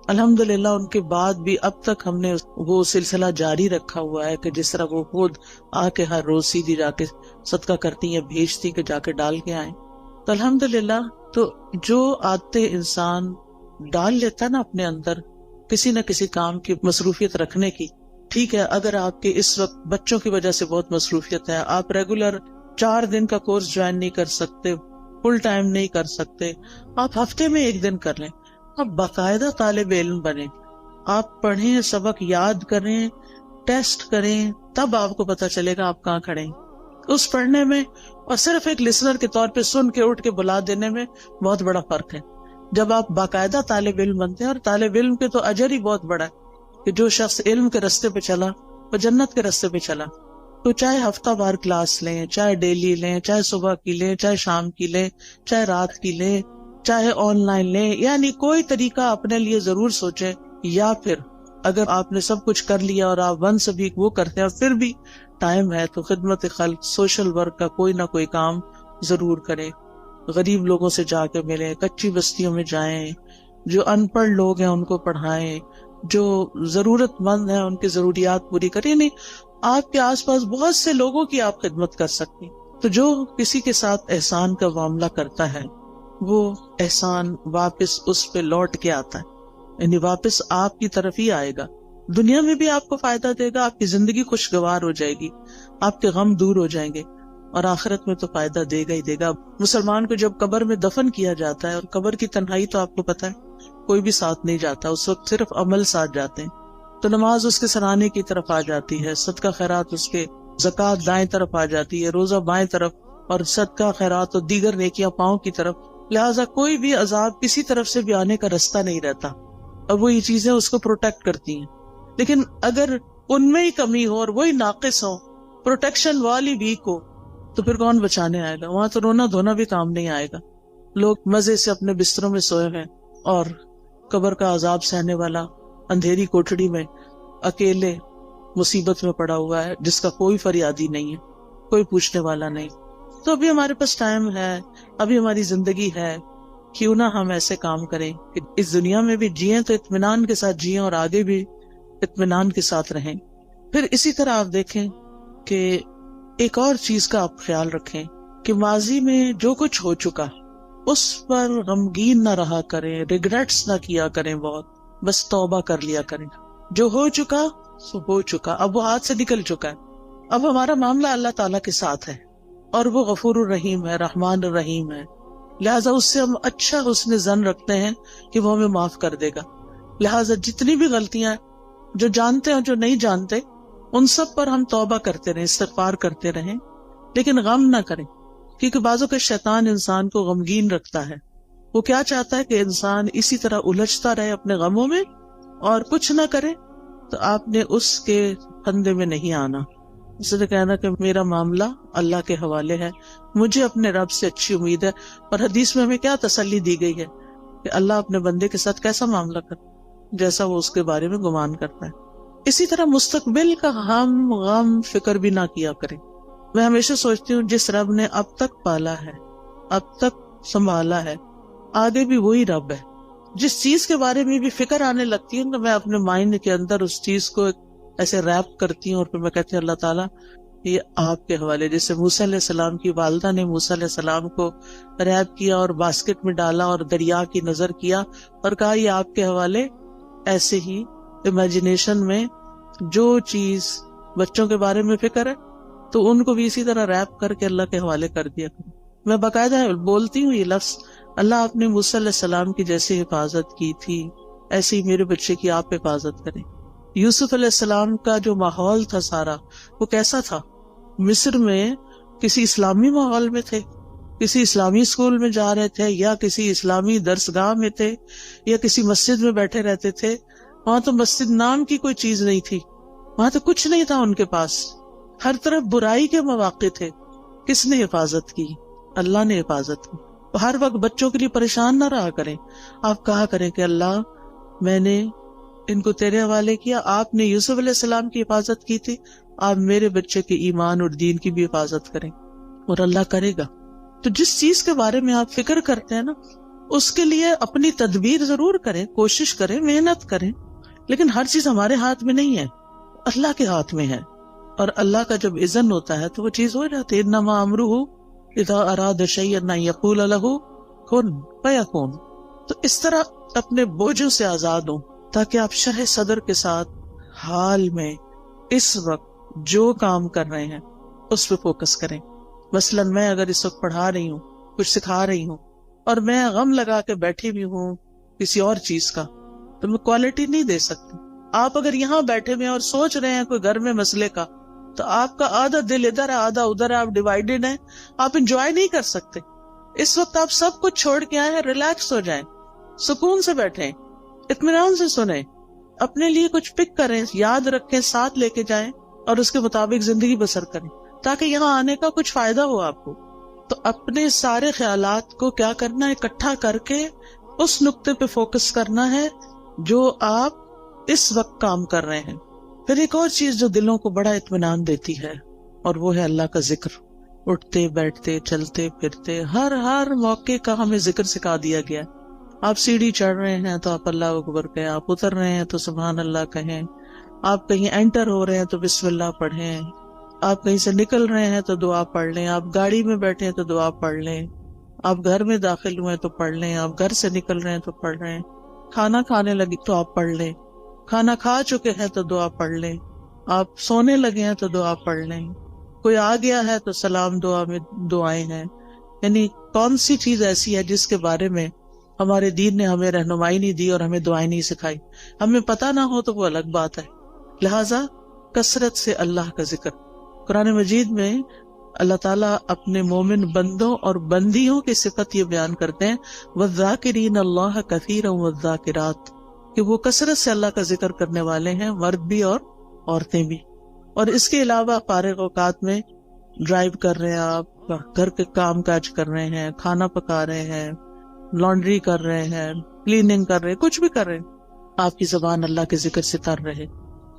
الحمدللہ ان کے بعد بھی اب تک ہم نے وہ سلسلہ جاری رکھا ہوا ہے کہ جس طرح وہ خود آ کے ہر روز سیدھی جا کے صدقہ کرتی ہیں، بھیجتی کہ جا کے ڈال کے آئیں. تو الحمدللہ تو جو عادتیں انسان ڈال لیتا نا اپنے اندر کسی نہ کسی کام کی مصروفیت رکھنے کی. ٹھیک ہے اگر آپ کے اس وقت بچوں کی وجہ سے بہت مصروفیت ہے، آپ ریگولر 4 دن کا کورس جوائن نہیں کر سکتے، فل ٹائم نہیں کر سکتے، آپ ہفتے میں 1 دن کر لیں. آپ باقاعدہ طالب علم بنیں، آپ پڑھیں، سبق یاد کریں، ٹیسٹ کریں، تب آپ کو پتا چلے گا آپ کہاں کھڑے ہیں. اس پڑھنے میں اور صرف ایک لسنر کے طور پہ سن کے اٹھ کے بلا دینے میں بہت بڑا فرق ہے. جب آپ باقاعدہ طالب علم بنتے ہیں، اور طالب علم کے تو اجر ہی بہت بڑا ہے کہ جو شخص علم کے راستے پہ چلا وہ جنت کے راستے پہ چلا. تو چاہے ہفتہ وار کلاس لیں، چاہے ڈیلی لیں، چاہے صبح کی لیں، چاہے شام کی لیں، چاہے رات کی لیں، چاہے آن لائن لیں، یعنی کوئی طریقہ اپنے لیے ضرور سوچیں. یا پھر اگر آپ نے سب کچھ کر لیا اور آپ ون سبھی وہ کرتے ہیں پھر بھی ٹائم ہے تو خدمت خلق، سوشل ورک کا کوئی نہ کوئی کام ضرور کریں. غریب لوگوں سے جا کے ملیں، کچی بستیوں میں جائیں، جو ان پڑھ لوگ ہیں ان کو پڑھائیں، جو ضرورت مند ہیں ان کی ضروریات پوری کریں. نہیں، آپ کے آس پاس بہت سے لوگوں کی آپ خدمت کر سکتے ہیں. تو جو کسی کے ساتھ احسان کا معاملہ کرتا ہے وہ احسان واپس اس پہ لوٹ کے آتا ہے، یعنی واپس آپ کی طرف ہی آئے گا. دنیا میں بھی آپ کو فائدہ دے گا، آپ کی زندگی خوشگوار ہو جائے گی، آپ کے غم دور ہو جائیں گے، اور آخرت میں تو فائدہ دے گا ہی دے گا. مسلمان کو جب قبر میں دفن کیا جاتا ہے، اور قبر کی تنہائی تو آپ کو پتہ ہے کوئی بھی ساتھ نہیں جاتا، اس وقت صرف عمل ساتھ جاتے ہیں. تو نماز اس کے سرانے کی طرف آ جاتی ہے، صدقہ خیرات اس کے، زکوٰۃ دائیں طرف آ جاتی ہے، روزہ بائیں طرف، اور صدقہ خیرات اور دیگر نیکیاں پاؤں کی طرف. لہٰذا کوئی بھی عذاب کسی طرف سے بھی آنے کا رستہ نہیں رہتا، اور وہ یہ چیزیں اس کو پروٹیکٹ کرتی ہیں. لیکن اگر ان میں ہی کمی ہو اور وہی ناقص ہو، پروٹیکشن والی ویک ہو، تو پھر کون بچانے آئے گا؟ وہاں تو رونا دھونا بھی کام نہیں آئے گا. لوگ مزے سے اپنے بستروں میں سوئے ہیں، اور قبر کا عذاب سہنے والا اندھیری کوٹڑی میں اکیلے مصیبت میں پڑا ہوا ہے، جس کا کوئی فریادی نہیں ہے، کوئی پوچھنے والا نہیں. تو ابھی ہمارے پاس ٹائم ہے، ابھی ہماری زندگی ہے، کیوں نہ ہم ایسے کام کریں کہ اس دنیا میں بھی جئیں تو اطمینان کے ساتھ جئیں، اور آگے بھی اطمینان کے ساتھ رہیں. پھر اسی طرح آپ دیکھیں کہ ایک اور چیز کا آپ خیال رکھیں کہ ماضی میں جو کچھ ہو چکا اس پر غمگین نہ رہا کریں، ریگریٹس نہ کیا کریں، بہت بس توبہ کر لیا کریں. جو ہو چکا سو ہو چکا، اب وہ ہاتھ سے نکل چکا ہے. اب ہمارا معاملہ اللہ تعالیٰ کے ساتھ ہے، اور وہ غفور الرحیم ہے، رحمان الرحیم ہے. لہٰذا اس سے ہم اچھا حسن ظن رکھتے ہیں کہ وہ ہمیں معاف کر دے گا. لہٰذا جتنی بھی غلطیاں جو جانتے ہیں جو نہیں جانتے، ان سب پر ہم توبہ کرتے رہیں، استغفار کرتے رہیں، لیکن غم نہ کریں. کیونکہ بعضوں کے شیطان انسان کو غمگین رکھتا ہے. وہ کیا چاہتا ہے کہ انسان اسی طرح الجھتا رہے اپنے غموں میں اور کچھ نہ کرے. تو آپ نے اس کے پھندے میں نہیں آنا. اس نے کہنا کہ میرا معاملہ اللہ کے حوالے ہے، مجھے اپنے رب سے اچھی امید ہے. اور حدیث میں ہمیں کیا تسلی دی گئی ہے کہ اللہ اپنے بندے کے ساتھ کیسا معاملہ کرتا ہے، جیسا وہ اس کے بارے میں گمان کرتا ہے. اسی طرح مستقبل کا ہم غم فکر بھی نہ کیا کریں. میں ہمیشہ سوچتی ہوں جس رب نے اب تک پالا ہے، اب تک سنبھالا ہے، آگے بھی وہی رب ہے. جس چیز کے بارے میں بھی فکر آنے لگتی ہے تو میں اپنے مائنڈ کے اندر اس چیز کو ایسے ریپ کرتی ہوں، اور پھر میں کہتی ہوں اللہ تعالیٰ یہ آپ کے حوالے. جیسے موسیٰ علیہ السلام کی والدہ نے موسیٰ علیہ السلام کو ریپ کیا اور باسکٹ میں ڈالا اور دریا کی نظر کیا اور کہا یہ آپ کے حوالے. ایسے ہی امیجنیشن میں جو چیز بچوں کے بارے میں فکر ہے تو ان کو بھی اسی طرح ریپ کر کے اللہ کے حوالے کر دیا کروں. میں باقاعدہ بولتی ہوں یہ لفظ، اللہ آپ نے موسیٰ علیہ السلام کی جیسے حفاظت کی تھی ایسے ہی میرے بچے کی آپ حفاظت کریں. یوسف علیہ السلام کا جو ماحول تھا سارا وہ کیسا تھا؟ مصر میں کسی اسلامی ماحول میں تھے، کسی اسلامی اسکول میں جا رہے تھے، یا کسی اسلامی درسگاہ میں تھے، یا کسی مسجد میں بیٹھے رہتے تھے. وہاں تو مسجد نام کی کوئی چیز نہیں تھی، وہاں تو کچھ نہیں تھا ان کے پاس. ہر طرف برائی کے مواقع تھے. کس نے حفاظت کی؟ اللہ نے حفاظت کی. ہر وقت بچوں کے لیے پریشان نہ رہا کریں. آپ کہا کریں کہ اللہ میں نے ان کو تیرے حوالے کیا، آپ نے یوسف علیہ السلام کی حفاظت کی تھی، آپ میرے بچے کے ایمان اور دین کی بھی حفاظت کریں. اور اللہ کرے گا. تو جس چیز کے بارے میں آپ فکر کرتے ہیں نا اس کے لیے اپنی تدبیر ضرور کریں، کوشش کریں، محنت کریں، لیکن ہر چیز ہمارے ہاتھ میں نہیں ہے، اللہ کے ہاتھ میں ہے. اور اللہ کا جب اذن ہوتا ہے تو وہ چیز ہو جاتی ہے. انما امرہ اذا اراد شیئا ان یقول لہ کن فیکون. تو اس طرح اپنے بوجھوں سے آزاد ہوں تاکہ آپ شرح صدر کے ساتھ حال میں اس وقت جو کام کر رہے ہیں اس پہ فوکس کریں. مثلاً میں اگر اس وقت پڑھا رہی ہوں، کچھ سکھا رہی ہوں، اور میں غم لگا کے بیٹھی بھی ہوں کسی اور چیز کا، تو میں کوالٹی نہیں دے سکتی. آپ اگر یہاں بیٹھے ہوئے اور سوچ رہے ہیں کوئی گھر میں مسئلے کا، تو آپ کا آدھا دل ادھر ہے آدھا ادھر ہے، آپ ڈیوائیڈڈ ہیں، آپ انجوائے نہیں کر سکتے. اس وقت آپ سب کچھ چھوڑ کے آئے ہیں، ریلیکس ہو جائیں، سکون سے بیٹھیں، اطمینان سے سنیں، اپنے لیے کچھ پک کریں، یاد رکھیں، ساتھ لے کے جائیں، اور اس کے مطابق زندگی بسر کریں تاکہ یہاں آنے کا کچھ فائدہ ہو آپ کو. تو اپنے سارے خیالات کو کیا کرنا ہے، اکٹھا کر کے اس نقطے پہ فوکس کرنا ہے جو آپ اس وقت کام کر رہے ہیں. پھر ایک اور چیز جو دلوں کو بڑا اطمینان دیتی ہے اور وہ ہے اللہ کا ذکر. اٹھتے بیٹھتے چلتے پھرتے ہر موقع کا ہمیں ذکر سکھا دیا گیا. آپ سیڑھی چڑھ رہے ہیں تو آپ اللہ اکبر کہیں، آپ اتر رہے ہیں تو سبحان اللہ کہیں، آپ کہیں انٹر ہو رہے ہیں تو بسم اللہ پڑھیں، آپ کہیں سے نکل رہے ہیں تو دعا پڑھ لیں، آپ گاڑی میں بیٹھے ہیں تو دعا پڑھ لیں، آپ گھر میں داخل ہوئے تو پڑھ لیں، آپ گھر سے نکل رہے ہیں تو پڑھ رہے ہیں، کھانا کھانے لگے تو آپ پڑھ لیں، کھانا کھا چکے ہیں تو دعا پڑھ لیں، آپ سونے لگے ہیں تو دعا پڑھ لیں، کوئی آ گیا ہے تو سلام دعا میں دعائیں ہیں. یعنی کون سی چیز ایسی ہے جس کے بارے میں ہمارے دین نے ہمیں رہنمائی نہیں دی اور ہمیں دعائیں نہیں سکھائی؟ ہمیں پتہ نہ ہو تو وہ الگ بات ہے. لہٰذا کثرت سے اللہ کا ذکر. قرآن مجید میں اللہ تعالیٰ اپنے مومن بندوں اور بندیوں کی صفت یہ بیان کرتے ہیں وَالذَّاكِرِينَ اللَّهَ كَثِيرًا وَالذَّاكِرَاتِ، کہ وہ کثرت سے اللہ کا ذکر کرنے والے ہیں، مرد بھی اور عورتیں بھی. اور اس کے علاوہ فارغ اوقات میں ڈرائیو کر رہے ہیں، آپ گھر کے کام کاج کر رہے ہیں، کھانا پکا رہے ہیں، لانڈری کر رہے ہیں، کلیننگ کر رہے ہیں، کچھ بھی کر رہے ہیں، آپ کی زبان اللہ کے ذکر سے تر رہے،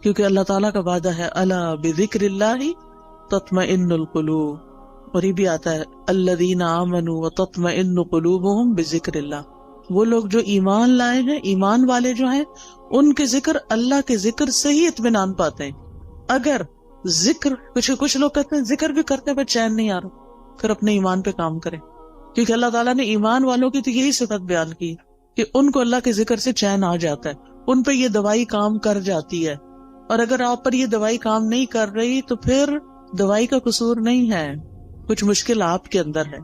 کیونکہ اللہ تعالیٰ کا وعدہ ہے الا بذکر اللہ تطمئن القلوب. اور یہ بھی آتا ہے الذین آمنوا وتطمئن قلوبہم بذکر اللہ. وہ لوگ جو ایمان لائے ہیں، ایمان والے جو ہیں، ان کے ذکر، اللہ کے ذکر سے ہی اطمینان پاتے ہیں. اگر ذکر، کچھ لوگ کہتے ہیں ذکر بھی کرتے پر چین نہیں آ رہا، پھر اپنے ایمان پہ کام کریں، کیونکہ اللہ تعالیٰ نے ایمان والوں کی تو یہی صفت بیان کی کہ ان کو اللہ کے ذکر سے چین آ جاتا ہے، ان پہ یہ دوائی کام کر جاتی ہے. اور اگر آپ پر یہ دوائی کام نہیں کر رہی تو پھر دوائی کا قصور نہیں ہے، کچھ مشکل آپ کے اندر ہے،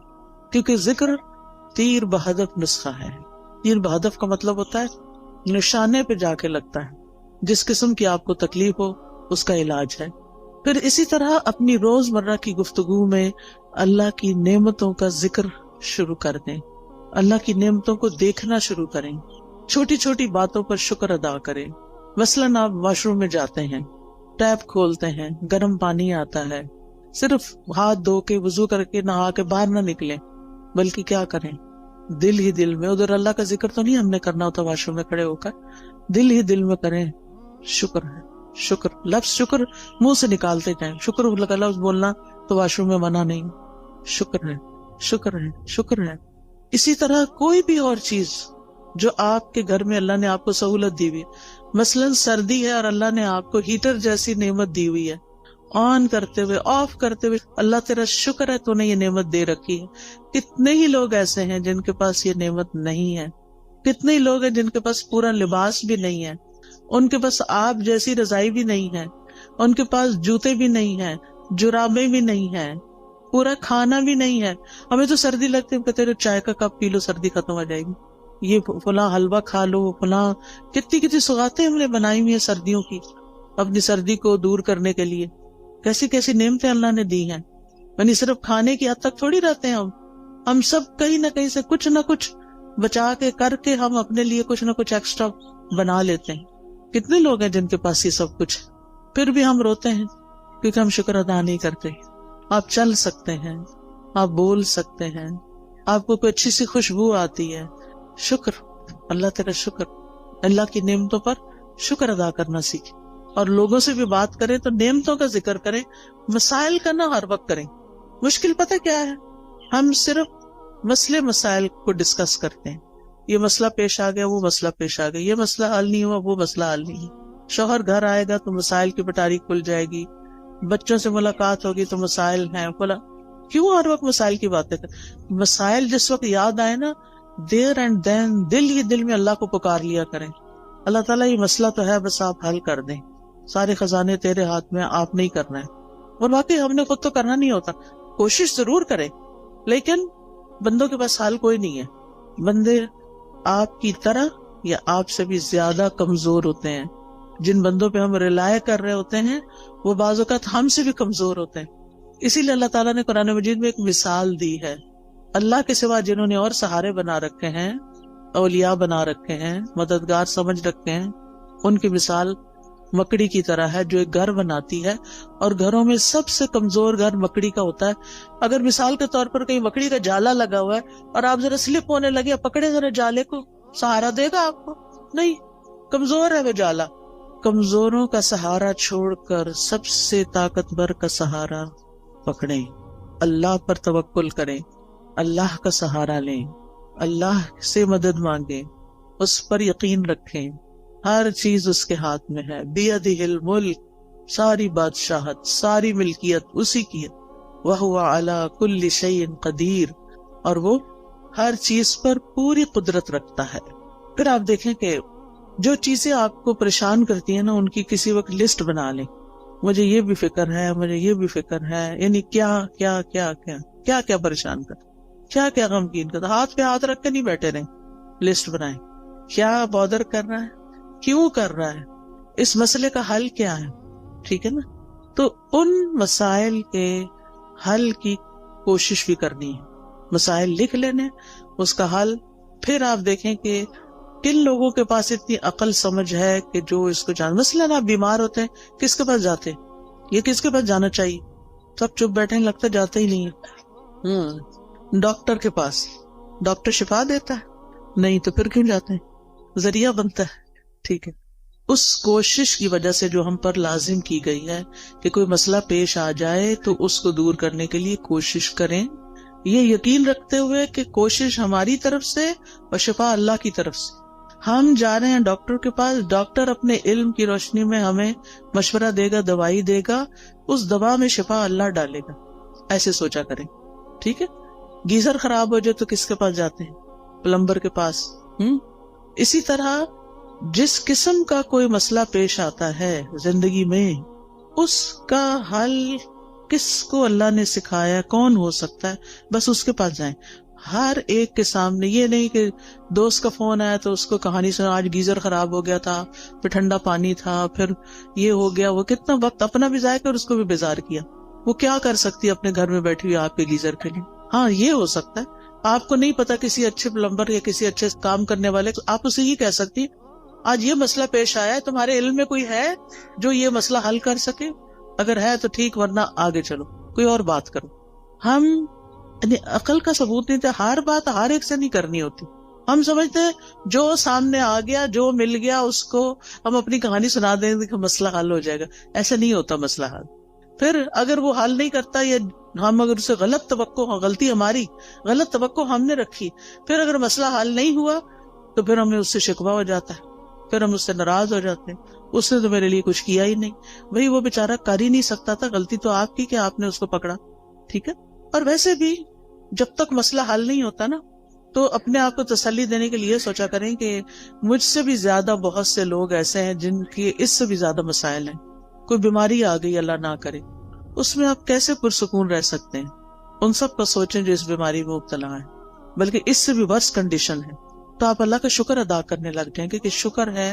کیونکہ ذکر تیر بہدف نسخہ ہے. تیر بہدف کا مطلب ہوتا ہے نشانے پہ جا کے لگتا ہے، جس قسم کی آپ کو تکلیف ہو اس کا علاج ہے. پھر اسی طرح اپنی روز مرہ کی گفتگو میں اللہ کی نعمتوں کا ذکر شروع کر دیں، اللہ کی نعمتوں کو دیکھنا شروع کریں، چھوٹی چھوٹی باتوں پر شکر ادا کریں. مثلاً آپ واش روم میں جاتے ہیں، ٹیپ کھولتے ہیں، گرم پانی آتا ہے، صرف ہاتھ دھو کے وضو کر کے نہا کے باہر نہ نکلیں، بلکہ کیا کریں، دل ہی دل میں، ادھر اللہ کا ذکر تو نہیں ہم نے کرنا ہوتا واش روم میں کھڑے ہو کر، دل ہی دل میں کریں شکر ہے، شکر، لفظ شکر منہ سے نکالتے جائیں. شکر کا لفظ بولنا تو واش روم میں منع نہیں، شکر ہے، شکر ہے، شکر ہے. اسی طرح کوئی بھی اور چیز جو آپ کے گھر میں اللہ نے آپ کو سہولت دی ہوئی ہے، مثلاً سردی ہے اور اللہ نے آپ کو ہیٹر جیسی نعمت دی ہوئی ہے، آن کرتے ہوئے آف کرتے ہوئے اللہ تیرا شکر ہے تو نے یہ نعمت دے رکھی ہے. کتنے ہی لوگ ایسے ہیں جن کے پاس یہ نعمت نہیں ہے، کتنے ہی لوگ ہیں جن کے پاس پورا لباس بھی نہیں ہے، ان کے پاس آپ جیسی رضائی بھی نہیں ہے، ان کے پاس جوتے بھی نہیں ہیں، جرابیں بھی نہیں ہیں، پورا کھانا بھی نہیں ہے. ہمیں تو سردی لگتی ہے، کہتے ہیں چائے کا کپ پی لو سردی ختم ہو جائے گی، یہ فلاں حلوہ کھا لو، فلاں کتنی سوغاتیں ہم نے بنائی ہوئی ہیں سردیوں کی اپنی سردی کو دور کرنے کے لیے. کیسی کیسی نعمتیں اللہ نے دی ہیں. یعنی صرف کھانے کی حد تک تھوڑی رہتے ہیں ہم سب کہیں نہ کہیں سے کچھ نہ کچھ بچا کے کر کے ہم اپنے لیے کچھ نہ کچھ ایکسٹرا بنا لیتے ہیں. کتنے لوگ ہیں جن کے پاس یہ سب کچھ، پھر بھی ہم روتے ہیں کیونکہ ہم شکر ادا نہیں کرتے. آپ چل سکتے ہیں، آپ بول سکتے ہیں، آپ کو کوئی اچھی سی خوشبو آتی ہے، شکر، اللہ تیرا شکر. اللہ کی نعمتوں پر شکر ادا کرنا سیکھیں. اور لوگوں سے بھی بات کریں تو نعمتوں کا ذکر کریں، مسائل کا نہ ہر وقت کریں. مشکل پتہ کیا ہے، ہم صرف مسائل کو ڈسکس کرتے ہیں، یہ مسئلہ پیش آ گیا، وہ مسئلہ پیش آ گیا، یہ مسئلہ حل نہیں ہوا، وہ مسئلہ حل نہیں. شوہر گھر آئے گا تو مسائل کی پٹاری کھل جائے گی، بچوں سے ملاقات ہوگی تو مسائل ہیں، کیوں ہر وقت مسائل کی باتیں کریں. مسائل جس وقت یاد آئے نا، دیر اینڈ دین دل ہی دل میں اللہ کو پکار لیا کریں، اللہ تعالیٰ یہ مسئلہ تو ہے، بس آپ حل کر دیں، سارے خزانے تیرے ہاتھ میں، آپ نہیں کرنا ہے. اور واقعی ہم نے خود تو کرنا نہیں ہوتا، کوشش ضرور کریں، لیکن بندوں کے پاس حال کوئی نہیں ہے. بندے آپ کی طرح یا آپ سے بھی زیادہ کمزور ہوتے ہیں. جن بندوں پہ ہم ریلائے کر رہے ہوتے ہیں وہ بعض اوقات ہم سے بھی کمزور ہوتے ہیں. اسی لیے اللہ تعالیٰ نے قرآن مجید میں ایک مثال دی ہے. اللہ کے سوا جنہوں نے اور سہارے بنا رکھے ہیں، اولیاء بنا رکھے ہیں، مددگار سمجھ رکھے ہیں، ان کی مثال مکڑی کی طرح ہے جو ایک گھر بناتی ہے، اور گھروں میں سب سے کمزور گھر مکڑی کا ہوتا ہے. اگر مثال کے طور پر کہیں مکڑی کا جالا لگا ہوا ہے اور آپ ذرا سلپ ہونے لگے، پکڑے ذرا جالے کو، سہارا دے گا آپ کو؟ نہیں، کمزور ہے وہ جالا. کمزوروں کا سہارا چھوڑ کر سب سے طاقتور کا سہارا پکڑیں، اللہ پر توکل کریں، اللہ کا سہارا لیں، اللہ سے مدد مانگیں، اس پر یقین رکھیں. ہر چیز اس کے ہاتھ میں ہے. بیدہ الملک، ساری بادشاہت، ساری ملکیت اسی کی ہے. وہو علی کل شیء قدیر، اور وہ ہر چیز پر پوری قدرت رکھتا ہے. پھر آپ دیکھیں کہ جو چیزیں آپ کو پریشان کرتی ہیں نا، ان کی کسی وقت لسٹ بنا لیں. مجھے یہ بھی فکر ہے، مجھے یہ بھی فکر ہے، یعنی کیا کیا کیا کیا کیا کیا پریشان کر، کیا کیا غمگین کر. ہاتھ پہ ہاتھ رکھ کے نہیں بیٹھے رہیں، لسٹ بنائیں. کیا بادر کر رہا ہے، کیوں کر رہا ہے، اس مسئلے کا حل کیا ہے. ٹھیک ہے نا؟ تو ان مسائل کے حل کی کوشش بھی کرنی ہے. مسائل لکھ لینے، اس کا حل. پھر آپ دیکھیں کہ کن لوگوں کے پاس اتنی عقل سمجھ ہے کہ جو اس کو جان. مثلاً آپ بیمار ہوتے ہیں، کس کے پاس جاتے ہیں؟ یہ کس کے پاس جانا چاہیے؟ سب چپ بیٹھے ہیں، لگتا جاتے ہی نہیں ہے. ڈاکٹر کے پاس. ڈاکٹر شفا دیتا ہے؟ نہیں، تو پھر کیوں جاتے ہیں؟ ذریعہ بنتا ہے. ٹھیک ہے. اس کوشش کی وجہ سے جو ہم پر لازم کی گئی ہے کہ کوئی مسئلہ پیش آ جائے تو اس کو دور کرنے کے لیے کوشش کریں، یہ یقین رکھتے ہوئے کہ کوشش ہماری طرف سے اور شفا اللہ کی طرف سے. ہم جا رہے ہیں ڈاکٹر کے پاس، ڈاکٹر اپنے علم کی روشنی میں ہمیں مشورہ دے گا، دوائی دے گا، اس دوا میں شفا اللہ ڈالے گا. ایسے سوچا کریں. ٹھیک ہے. گیزر خراب ہو جائے تو کس کے پاس جاتے ہیں؟ پلمبر کے پاس. اسی طرح جس قسم کا کوئی مسئلہ پیش آتا ہے زندگی میں، اس کا حل کس کو اللہ نے سکھایا، کون ہو سکتا ہے، بس اس کے پاس جائیں. ہر ایک کے سامنے. یہ نہیں کہ دوست کا فون آیا تو اس کو کہانی سنا، آج گیزر خراب ہو گیا تھا، پھر ٹھنڈا پانی تھا، پھر یہ ہو گیا. وہ کتنا وقت اپنا بھی ضائع کر اس کو بھی بیزار کیا. وہ کیا کر سکتی ہے اپنے گھر میں بیٹھی ہوئی آپ کے گیزر کے لیے؟ ہاں، یہ ہو سکتا ہے. آپ کو نہیں پتا کسی اچھے پلمبر یا کسی اچھے کام کرنے والے، آپ اسے یہ کہہ سکتی آج یہ مسئلہ پیش آیا ہے، تمہارے علم میں کوئی ہے جو یہ مسئلہ حل کر سکے؟ اگر ہے تو ٹھیک، ورنہ آگے چلو، کوئی اور بات کرو. ہم عقل کا ثبوت نہیں تھا. ہر بات ہر ایک سے نہیں کرنی ہوتی. ہم سمجھتے ہیں جو سامنے آ گیا، جو مل گیا، اس کو ہم اپنی کہانی سنا دیں گے کہ مسئلہ حل ہو جائے گا. ایسا نہیں ہوتا مسئلہ حل. پھر اگر وہ حل نہیں کرتا، یا ہم اگر اسے غلط توقع، غلطی ہماری، غلط توقع ہم نے رکھی، پھر اگر مسئلہ حل نہیں ہوا تو پھر ہمیں اس سے شکوہ ہو جاتا ہے، پھر ہم اس سے ناراض ہو جاتے ہیں. اس نے تو میرے لیے کچھ کیا ہی نہیں. بھئی وہ بیچارہ کر ہی نہیں سکتا تھا، غلطی تو آپ کی کہ آپ نے اس کو پکڑا. ٹھیک ہے. اور ویسے بھی جب تک مسئلہ حل نہیں ہوتا نا، تو اپنے آپ کو تسلی دینے کے لیے سوچا کریں کہ مجھ سے بھی زیادہ بہت سے لوگ ایسے ہیں جن کے اس سے بھی زیادہ مسائل ہیں. کوئی بیماری آ گئی، اللہ نہ کرے، اس میں آپ کیسے پرسکون رہ سکتے ہیں؟ ان سب کا سوچیں جو اس بیماری میں مبتلا ہیں، بلکہ اس سے بھی ورس کنڈیشن ہے. تو آپ اللہ کا شکر ادا کرنے لگ جائیں کہ شکر ہے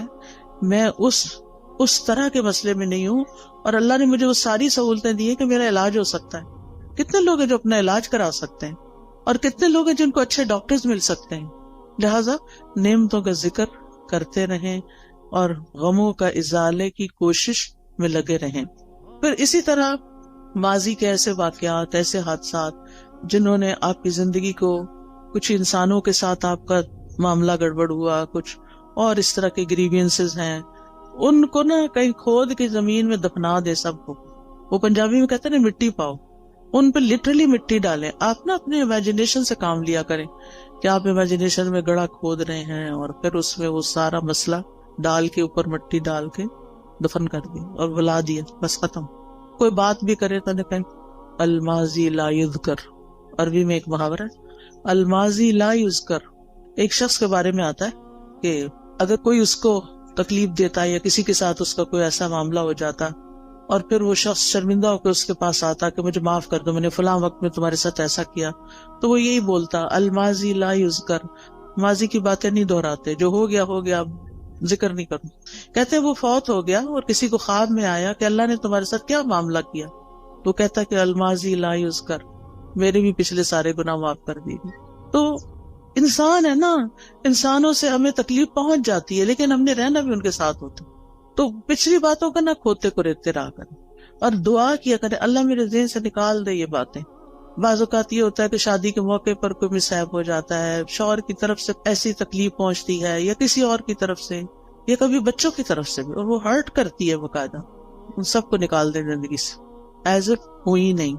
میں اس طرح کے مسئلے میں نہیں ہوں، اور اللہ نے مجھے وہ ساری سہولتیں دی ہیں کہ میرا علاج ہو سکتا ہے. کتنے لوگ ہیں جو اپنا علاج کرا سکتے ہیں، اور کتنے لوگ ہیں جن کو اچھے ڈاکٹرز مل سکتے ہیں. لہٰذا نعمتوں کا ذکر کرتے رہیں اور غموں کا ازالے کی کوشش میں لگے رہیں. پھر اسی طرح ماضی کے ایسے واقعات، ایسے حادثات جنہوں نے آپ کی زندگی کو، کچھ انسانوں کے ساتھ آپ کا معاملہ گڑبڑ ہوا، کچھ اور اس طرح کے گریوینسز ہیں، ان کو نا کہیں کھود کے زمین میں دفنا دے سب کو. وہ پنجابی میں کہتے ہیں نا مٹی پاؤ، ان پہ لٹرلی مٹی ڈالیں. آپ نا اپنے امیجنیشن سے کام لیا کریں کہ آپ امیجنیشن میں گڑھا کھود رہے ہیں، اور پھر اس میں وہ سارا مسئلہ ڈال کے، اوپر مٹی ڈال کے دفن کر دیا اور بلا دیا، بس ختم. کوئی بات بھی کرے تو کہیں الماضی لا یذکر. عربی میں ایک محاورہ ہے، الماضی لا یذکر. ایک شخص کے بارے میں آتا ہے کہ اگر کوئی اس کو تکلیف دیتا یا کسی کے ساتھ اس کا کوئی ایسا معاملہ ہو جاتا، اور پھر وہ شخص شرمندہ ہو کے اس کے پاس آتا کہ مجھے معاف کر دو، میں نے فلاں وقت میں تمہارے ساتھ ایسا کیا، تو وہ یہی بولتا الماضی لا یذکر. ماضی کی باتیں نہیں دہراتے، جو ہو گیا ہو گیا، ذکر نہیں کروں. کہتے ہیں وہ فوت ہو گیا اور کسی کو خواب میں آیا کہ اللہ نے تمہارے ساتھ کیا معاملہ کیا، تو کہتا کہ الماضی لا یذکر، میرے بھی پچھلے سارے گناہ معاف کر دیے. تو انسان ہے نا، انسانوں سے ہمیں تکلیف پہنچ جاتی ہے، لیکن ہم نے رہنا بھی ان کے ساتھ ہوتا. تو پچھلی باتوں کا نہ کھوتے کو ریتے رہا کریں اور دعا کیا کریں اللہ میرے ذہن سے نکال دے یہ باتیں. بعض اوقات یہ ہوتا ہے کہ شادی کے موقع پر کوئی مسہب ہو جاتا ہے، شوہر کی طرف سے ایسی تکلیف پہنچتی ہے یا کسی اور کی طرف سے یا کبھی بچوں کی طرف سے بھی، اور وہ ہرٹ کرتی ہے باقاعدہ. ان سب کو نکال دے زندگی سے ایز اف ہوئی نہیں.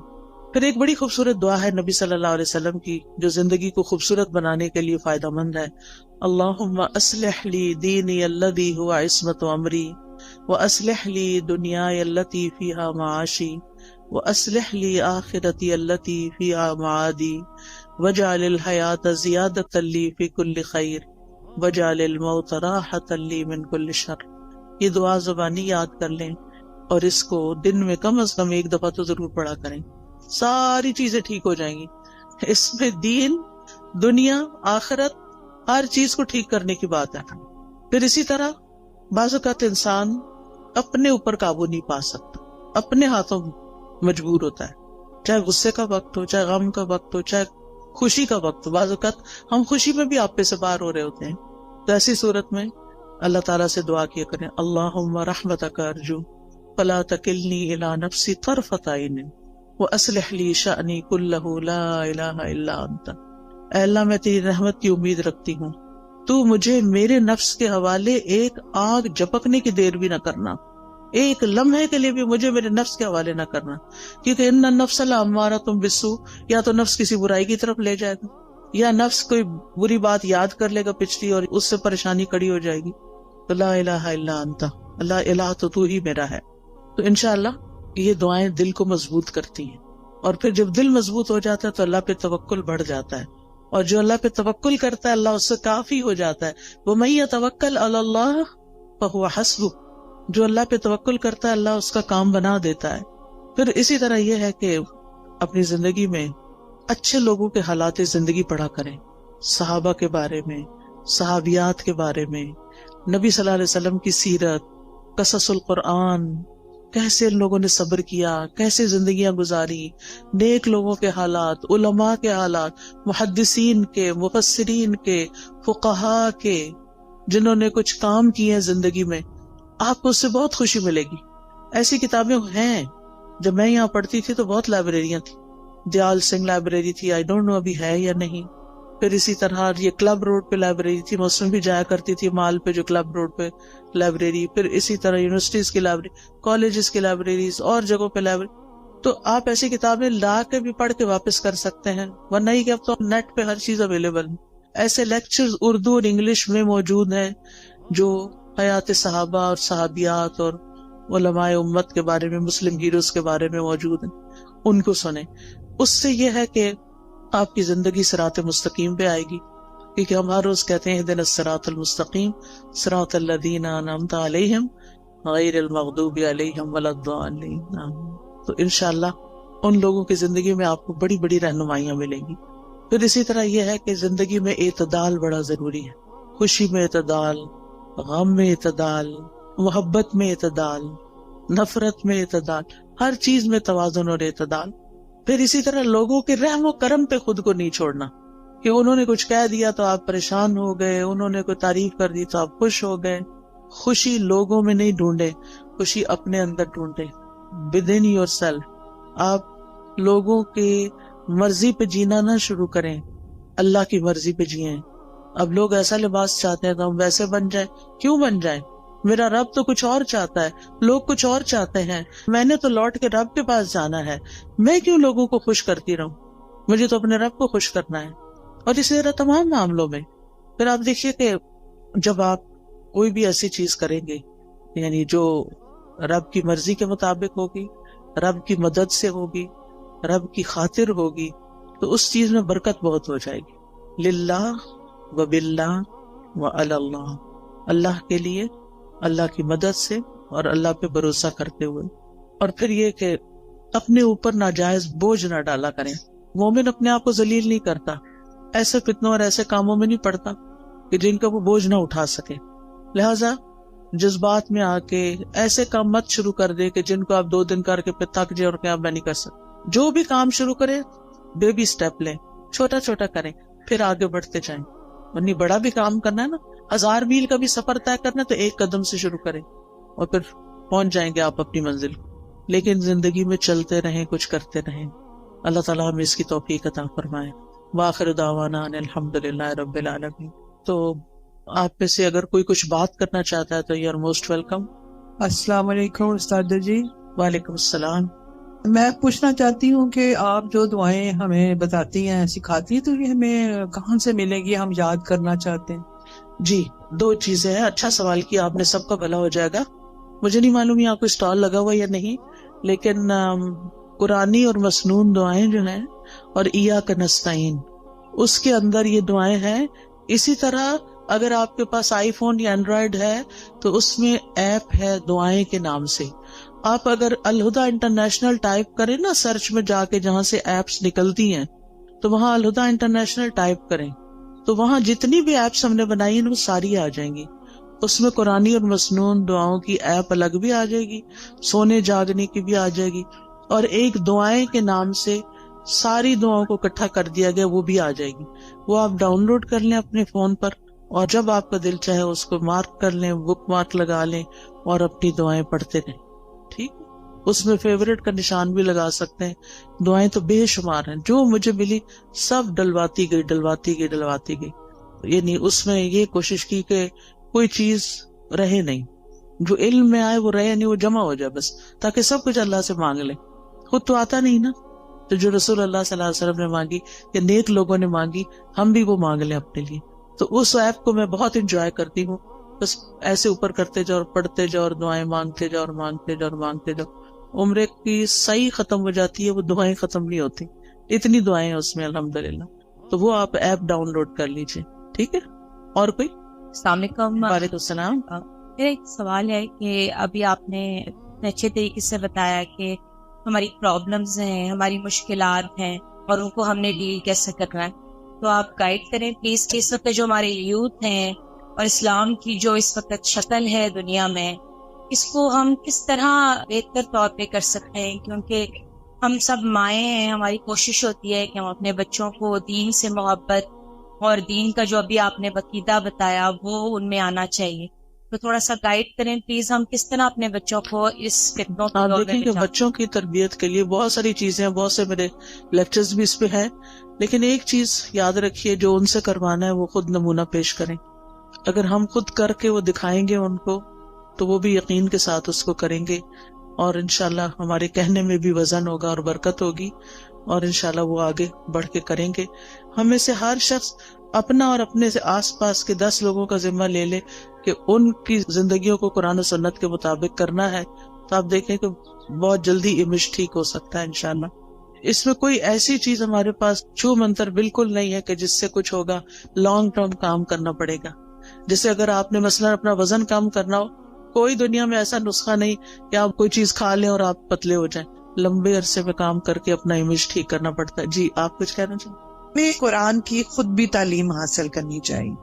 پھر ایک بڑی خوبصورت دعا ہے نبی صلی اللہ علیہ وسلم کی جو زندگی کو خوبصورت بنانے کے لیے فائدہ مند ہے. اللہم اصلح لی دینی الذی ہوا عصمت امری واصلح لی دنیای التی فیہا معاشی واصلح لی آخرتی التی فیہا معادی واجعل الحیات زیادۃ لی فی کل خیر واجعل الموت راحۃ لی من کل شر. یہ دعا زبانی یاد کر لیں اور اس کو دن میں کم از کم ایک دفعہ تو ضرور پڑھا کریں. ساری چیزیں ٹھیک ہو جائیں گی. اس میں دین، دنیا، آخرت، ہر چیز کو ٹھیک کرنے کی بات ہے. پھر اسی طرح بعض اوقات انسان اپنے اوپر قابو نہیں پا سکتا، اپنے ہاتھوں مجبور ہوتا ہے، چاہے غصے کا وقت ہو، چاہے غم کا وقت ہو، چاہے خوشی کا وقت ہو. بعض اوقات ہم خوشی میں بھی آپ پہ سے باہر ہو رہے ہوتے ہیں. تو ایسی صورت میں اللہ تعالیٰ سے دعا کیا کریں اللہم رحمتک ارجو فلا تکلنی الی نفسی طرفۃ عین واصلح لی شأنی کلہ لا الہ الا انت. اے اللہ میں تیری رحمت کی امید رکھتی ہوں، تو مجھے میرے نفس کے حوالے ایک آگ جھپکنے کی دیر بھی نہ کرنا، ایک لمحے کے لیے بھی مجھے میرے نفس کے حوالے نہ کرنا، کیونکہ ان النفس لامارۃ بالسوء، یا تو نفس کسی برائی کی طرف لے جائے گا یا نفس کوئی بری بات یاد کر لے گا پچھلی اور اس سے پریشانی کڑی ہو جائے گی. تو لا الہ الا انت، اللہ الہ تو ہی میرا ہے. تو انشاءاللہ یہ دعائیں دل کو مضبوط کرتی ہیں، اور پھر جب دل مضبوط ہو جاتا ہے تو اللہ پہ توکل بڑھ جاتا ہے، اور جو اللہ پہ توکل کرتا ہے اللہ اس سے کافی ہو جاتا ہے. وَمَن يَتَوَكَّلْ عَلَى اللَّهِ فَهُوَ حَسْبُهُ، جو اللہ پہ توکل کرتا ہے اللہ اس کا کام بنا دیتا ہے. پھر اسی طرح یہ ہے کہ اپنی زندگی میں اچھے لوگوں کے حالات زندگی پڑھا کریں، صحابہ کے بارے میں، صحابیات کے بارے میں، نبی صلی اللہ علیہ وسلم کی سیرت، قصص القرآن، کیسے ان لوگوں نے صبر کیا، کیسے زندگیاں گزاری، نیک لوگوں کے حالات، علماء کے حالات، محدثین کے، مفسرین کے، فقہاء کے، جنہوں نے کچھ کام کیے ہیں زندگی میں. آپ کو اس سے بہت خوشی ملے گی. ایسی کتابیں ہیں. جب میں یہاں پڑھتی تھی تو بہت لائبریریاں تھیں. دیال سنگھ لائبریری تھی، آئی ڈونٹ نو ابھی ہے یا نہیں. پھر اسی طرح یہ کلب روڈ پہ لائبریری تھی، میں اس میں بھی جایا کرتی تھی، مال پہ جو کلب روڈ پہ لائبریری. پھر اسی طرح یونیورسٹیز کی لائبریری، کالجز کی لائبریریز اور جگہوں پہ لائبریری. تو آپ ایسی کتابیں لا کے بھی پڑھ کے واپس کر سکتے ہیں، ورنہ ہی کہ اب تو نیٹ پہ ہر چیز اویلیبل ہے. ایسے لیکچرز اردو اور انگلش میں موجود ہیں جو حیات صحابہ اور صحابیات اور علماء امت کے بارے میں، مسلم ہیروز کے بارے میں موجود ہیں، ان کو سنیں. اس سے یہ ہے کہ آپ کی زندگی صراط مستقیم پہ آئے گی، کیونکہ ہم ہر روز کہتے ہیں اہدنا الصراط المستقیم صراط الذین انعمت علیہم غیر المغضوب علیہم ولا الضالین. تو انشاءاللہ ان لوگوں کی زندگی میں آپ کو بڑی بڑی رہنمائیاں ملیں گی. پھر اسی طرح یہ ہے کہ زندگی میں اعتدال بڑا ضروری ہے. خوشی میں اعتدال، غم میں اعتدال، محبت میں اعتدال، نفرت میں اعتدال، ہر چیز میں توازن اور اعتدال. پھر اسی طرح لوگوں کے رحم و کرم پہ خود کو نہیں چھوڑنا کہ انہوں نے کچھ کہہ دیا تو آپ پریشان ہو گئے، انہوں نے کوئی تعریف کر دی تو آپ خوش ہو گئے. خوشی لوگوں میں نہیں ڈھونڈے، خوشی اپنے اندر ڈھونڈے. within yourself. آپ لوگوں کی مرضی پہ جینا نہ شروع کریں، اللہ کی مرضی پہ جئیں. اب لوگ ایسا لباس چاہتے ہیں تو ہم ویسے بن جائیں. کیوں بن جائیں؟ میرا رب تو کچھ اور چاہتا ہے، لوگ کچھ اور چاہتے ہیں. میں نے تو لوٹ کے رب کے پاس جانا ہے، میں کیوں لوگوں کو خوش کرتی رہوں؟ مجھے تو اپنے رب کو خوش کرنا ہے. اور اسی طرح تمام معاملوں میں. پھر آپ دیکھیے کہ جب آپ کوئی بھی ایسی چیز کریں گے یعنی جو رب کی مرضی کے مطابق ہوگی، رب کی مدد سے ہوگی، رب کی خاطر ہوگی، تو اس چیز میں برکت بہت ہو جائے گی. للہ و باللہ و علی اللہ، اللہ کے لیے، اللہ کی مدد سے اور اللہ پہ بھروسہ کرتے ہوئے. اور پھر یہ کہ اپنے اوپر ناجائز بوجھ نہ ڈالا کریں. مومن اپنے آپ کو ذلیل نہیں کرتا، ایسے فتنوں اور ایسے کاموں میں نہیں پڑتا کہ جن کا وہ بوجھ نہ اٹھا سکے. لہذا جذبات میں آ کے ایسے کام مت شروع کر دے کہ جن کو آپ 2 دن کر کے پھر تھک جائے اور کہ آپ میں نہیں کر سکتے. جو بھی کام شروع کرے بیبی سٹیپ لیں، چھوٹا چھوٹا کریں، پھر آگے بڑھتے جائیں. ورنہ بڑا بھی کام کرنا ہے نا، 1000 میل کا بھی سفر طے کرنا تو 1 قدم سے شروع کریں. اور پھر پہنچ جائیں گے آپ اپنی منزل کو. لیکن زندگی میں چلتے رہیں, کچھ کرتے رہیں. اللہ تعالیٰ ہمیں اس کی توفیق عطا فرمائے. وآخر دعوانا ان الحمدللہ رب العالمین. تو آپ میں سے اگر کوئی کچھ بات کرنا چاہتا ہے تو یو آر موسٹ ویلکم. السلام علیکم استاد جی. وعلیکم السلام. میں پوچھنا چاہتی ہوں کہ آپ جو دعائیں ہمیں بتاتی ہیں, سکھاتی ہیں, تو یہ ہمیں کہاں سے ملے گی, ہم یاد کرنا چاہتے ہیں. جی 2 چیزیں ہیں. اچھا سوال کیا آپ نے, سب کا بھلا ہو جائے گا. مجھے نہیں معلوم یہاں کوئی اسٹال لگا ہوا یا نہیں, لیکن قرآنی اور مسنون دعائیں جو ہیں اور ایاک نستعین, اس کے اندر یہ دعائیں ہیں. اسی طرح اگر آپ کے پاس آئی فون یا اینڈرائیڈ ہے تو اس میں ایپ ہے دعائیں کے نام سے. آپ اگر الہدا انٹرنیشنل ٹائپ کریں نا سرچ میں جا کے, جہاں سے ایپس نکلتی ہیں, تو وہاں الہدا انٹرنیشنل ٹائپ کریں تو وہاں جتنی بھی ایپس ہم نے بنائی ہیں وہ ساری آ جائیں گی. اس میں قرآنی اور مسنون دعاؤں کی ایپ الگ بھی آ جائے گی, سونے جاگنے کی بھی آ جائے گی, اور ایک دعائیں کے نام سے ساری دعاؤں کو اکٹھا کر دیا گیا, وہ بھی آ جائے گی. وہ آپ ڈاؤن لوڈ کر لیں اپنے فون پر, اور جب آپ کا دل چاہے اس کو مارک کر لیں, بک مارک لگا لیں اور اپنی دعائیں پڑھتے رہیں. ٹھیک, اس میں فیوریٹ کا نشان بھی لگا سکتے ہیں. دعائیں تو بے شمار ہیں, جو مجھے ملی سب ڈلواتی گئی. یعنی اس میں یہ کوشش کی کہ کوئی چیز رہے نہیں, جو علم میں آئے وہ رہے نہیں, وہ جمع ہو جائے بس, تاکہ سب کچھ اللہ سے مانگ لیں. خود تو آتا نہیں نا, تو جو رسول اللہ صلی اللہ علیہ وسلم نے مانگی یا نیک لوگوں نے مانگی, ہم بھی وہ مانگ لیں اپنے لیے. تو اس ایپ کو میں بہت انجوائے کرتی ہوں. بس ایسے اوپر کرتے جاؤ اور پڑھتے جاؤ اور دعائیں مانگتے جاؤ اور مانگتے جاؤ. عمرے کی صحیح ختم ہو جاتی ہے, وہ دعائیں ختم نہیں ہوتی. اتنی دعائیں ہیں اس میں الحمدللہ. تو وہ آپ ایپ ڈاؤن لوڈ کر لیجئے. ٹھیک ہے, اور کوئی؟ السلام علیکم. وعلیکم السلام. میرا ایک سوال ہے کہ ابھی آپ نے اچھے طریقے سے بتایا کہ ہماری پرابلمز ہیں, ہماری مشکلات ہیں, اور ان کو ہم نے ڈیل کیسے کرنا ہے. تو آپ گائیڈ کریں پلیز کہ اس وقت جو ہمارے یوتھ ہیں اور اسلام کی جو اس وقت شکل ہے دنیا میں, اس کو ہم کس طرح بہتر طور پہ کر سکتے ہیں, کیونکہ ہم سب مائیں ہیں, ہماری کوشش ہوتی ہے کہ ہم اپنے بچوں کو دین سے محبت اور دین کا جو ابھی آپ نے عقیدہ بتایا وہ ان میں آنا چاہیے. تو تھوڑا سا گائیڈ کریں پلیز, ہم کس طرح اپنے بچوں کو اس فتنوں آپ دیکھیں کہ بچوں کی تربیت کے لیے بہت ساری چیزیں ہیں, بہت سے میرے لیکچرز بھی اس پہ ہیں, لیکن ایک چیز یاد رکھیے, جو ان سے کروانا ہے وہ خود نمونہ پیش کریں. اگر ہم خود کر کے وہ دکھائیں گے ان کو, تو وہ بھی یقین کے ساتھ اس کو کریں گے, اور انشاءاللہ ہمارے کہنے میں بھی وزن ہوگا اور برکت ہوگی, اور انشاءاللہ وہ آگے بڑھ کے کریں گے. ہمیں سے ہر شخص اپنا اور اپنے سے آس پاس کے 10 لوگوں کا ذمہ لے لے کہ ان کی زندگیوں کو قرآن و سنت کے مطابق کرنا ہے, تو آپ دیکھیں کہ بہت جلدی امیج ٹھیک ہو سکتا ہے انشاءاللہ. اس میں کوئی ایسی چیز ہمارے پاس چھو منتر بالکل نہیں ہے کہ جس سے کچھ ہوگا. لانگ ٹرم کام کرنا پڑے گا. جیسے اگر آپ نے مثلا اپنا وزن کم کرنا ہو, کوئی دنیا میں ایسا نسخہ نہیں کہ آپ کوئی چیز کھا لیں اور آپ پتلے ہو جائیں. لمبے عرصے میں کام کر کے اپنا امیج ٹھیک کرنا پڑتا ہے. جی آپ کچھ کہنا چاہیں؟ ہمیں قرآن کی خود بھی تعلیم حاصل کرنی چاہیے.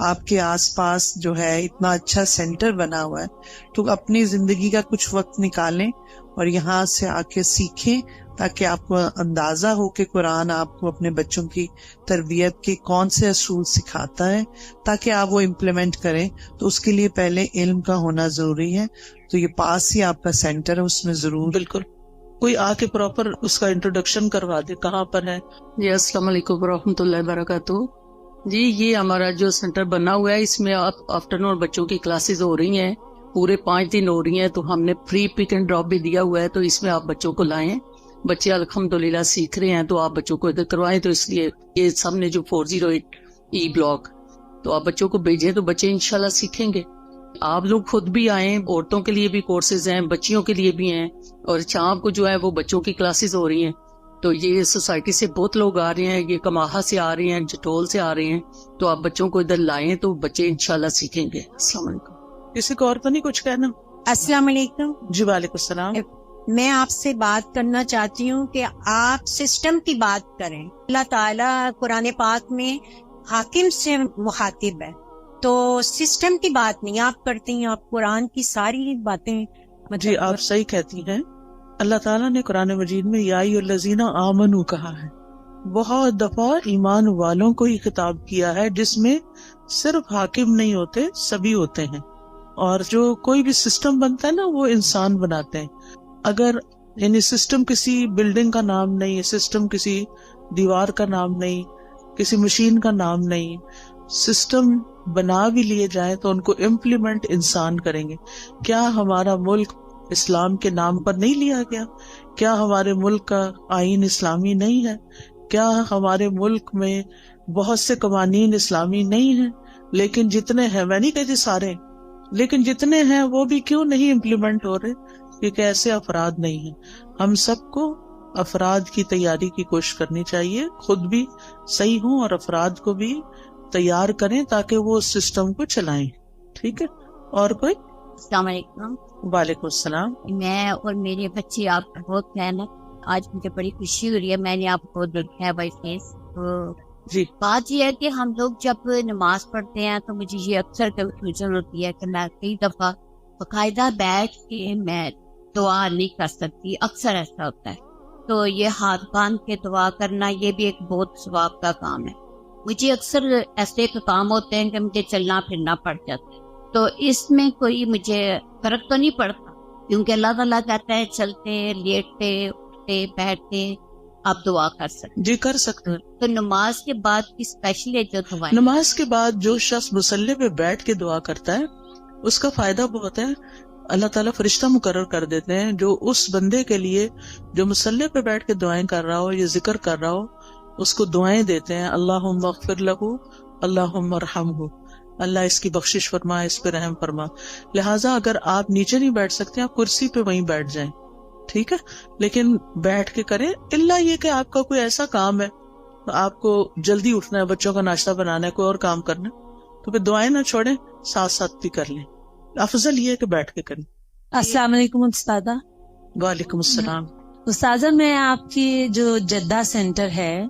آپ کے آس پاس جو ہے اتنا اچھا سینٹر بنا ہوا ہے, تو اپنی زندگی کا کچھ وقت نکالیں اور یہاں سے آ کے سیکھیں, تاکہ آپ کو اندازہ ہو کہ قرآن آپ کو اپنے بچوں کی تربیت کے کون سے اصول سکھاتا ہے, تاکہ آپ وہ امپلیمنٹ کریں. تو اس کے لیے پہلے علم کا ہونا ضروری ہے. تو یہ پاس ہی آپ کا سینٹر ہے, اس میں ضرور بالکل کوئی آ کے پراپر اس کا انٹروڈکشن کروا دے, کہاں پر ہے. جی السلام علیکم ورحمۃ اللہ وبرکاتہ. جی یہ ہمارا جو سینٹر بنا ہوا ہے, اس میں آفٹرنون بچوں کی کلاسز ہو رہی ہیں, پورے 5 دن ہو رہی ہیں. تو ہم نے فری پک اینڈ ڈراپ بھی دیا ہوا ہے, تو اس میں آپ بچوں کو لائیں. بچے الحمدللہ سیکھ رہے ہیں, تو آپ بچوں کو ادھر کروائیں. تو اس لیے یہ سب نے جو 408 ای بلاک, تو آپ بچوں کو بھیجیں تو بچے انشاءاللہ سیکھیں گے. آپ لوگ خود بھی آئیں, عورتوں کے لیے بھی کورسز ہیں, بچیوں کے لیے بھی ہیں, اور شام کو جو ہے وہ بچوں کی کلاسز ہو رہی ہیں. تو یہ سوسائٹی سے بہت لوگ آ رہے ہیں, یہ کماہا سے آ رہے ہیں, جٹول سے آ رہے ہیں. تو آپ بچوں کو ادھر لائیں تو بچے انشاءاللہ سیکھیں گے. السلام علیکم. کسی کو اور تو نہیں کچھ کہنا؟ السلام علیکم. جی وعلیکم السلام. میں آپ سے بات کرنا چاہتی ہوں کہ آپ سسٹم کی بات کریں. اللہ تعالیٰ قرآن پاک میں حاکم سے مخاطب ہے, تو سسٹم کی بات نہیں آپ کرتی ہیں, آپ قرآن کی ساری باتیں. جی آپ صحیح کہتی ہیں. اللہ تعالیٰ نے قرآن مجید میں یا ایھا الذین آمنوا کہا ہے. بہت دفعہ ایمان والوں کو ہی خطاب کیا ہے, جس میں صرف حاکم نہیں ہوتے, سبھی ہوتے ہیں. اور جو کوئی بھی سسٹم بنتا ہے نا وہ انسان بناتے ہیں. اگر یعنی سسٹم کسی بلڈنگ کا نام نہیں، سسٹم کسی دیوار کا نام نہیں، کسی مشین کا نام نہیں. سسٹم بنا بھی لیے جائیں تو ان کو امپلیمنٹ انسان کریں گے. کیا ہمارا ملک اسلام کے نام پر نہیں لیا گیا؟ کیا ہمارے ملک کا آئین اسلامی نہیں ہے؟ کیا ہمارے ملک میں بہت سے قوانین اسلامی نہیں ہیں؟ لیکن جتنے ہیں، میں نہیں کہتی سارے، لیکن جتنے ہیں وہ بھی کیوں نہیں امپلیمنٹ ہو رہے؟ کیونکہ ایسے افراد نہیں ہیں. ہم سب کو افراد کی تیاری کی کوشش کرنی چاہیے، خود بھی صحیح ہوں اور افراد کو بھی تیار کریں تاکہ وہ اس سسٹم کو چلائیں. ٹھیک ہے؟ اور کوئی؟ السلام علیکم. وعلیکم السلام. میں اور میرے بچے آپ کا بہت فین ہے. آج مجھے بڑی خوشی ہو رہی ہے، میں نے آپ کو دیکھا ہے بائی فیس. جی، بات یہ ہے کہ ہم لوگ جب نماز پڑھتے ہیں تو مجھے یہ اکثر کنفیوژن ہوتی ہے کہ میں کئی دفعہ باقاعدہ بیٹھ کے میں دعا نہیں کر سکتی. اکثر ایسا ہوتا ہے. تو یہ ہاتھ باندھ کے دعا کرنا یہ بھی ایک بہت ثواب کا کام ہے. مجھے اکثر ایسے کام ہوتے ہیں کہ مجھے چلنا پھرنا پڑ جاتا ہے. تو اس میں کوئی مجھے فرق تو نہیں پڑتا، کیونکہ اللہ تعالیٰ کہتا ہے چلتے لیٹتے اٹھتے بیٹھتے آپ دعا کر سکتے. جی کر سکتے ہیں. تو نماز کے بعد کی اسپیشلی جو دعا، نماز کے بعد جو شخص مصلی پہ بیٹھ کے دعا کرتا ہے اس کا فائدہ بہت ہے. اللہ تعالیٰ فرشتہ مقرر کر دیتے ہیں جو اس بندے کے لیے جو مصلی پہ بیٹھ کے دعائیں کر رہا ہو یا ذکر کر رہا ہو، اس کو دعائیں دیتے ہیں. اللہم اغفر لہ، اللہم ارحمہ، اللہ اس کی بخشش فرما، اس پہ رحم فرما. لہٰذا اگر آپ نیچے نہیں بیٹھ سکتے آپ کرسی پہ وہیں بیٹھ جائیں. ٹھیک ہے؟ لیکن بیٹھ کے کریں، الا یہ کہ آپ کا کوئی ایسا کام ہے، آپ کو جلدی اٹھنا ہے، بچوں کا ناشتہ بنانا ہے، کوئی اور کام کرنا ہے، تو پھر دعائیں نہ چھوڑیں، ساتھ ساتھ بھی کر لیں. افضل یہ ہے کہ بیٹھ کے کریں. السلام علیکم استاذہ. وعلیکم السلام. استاذہ میں آپ کی جو جدہ سینٹر ہے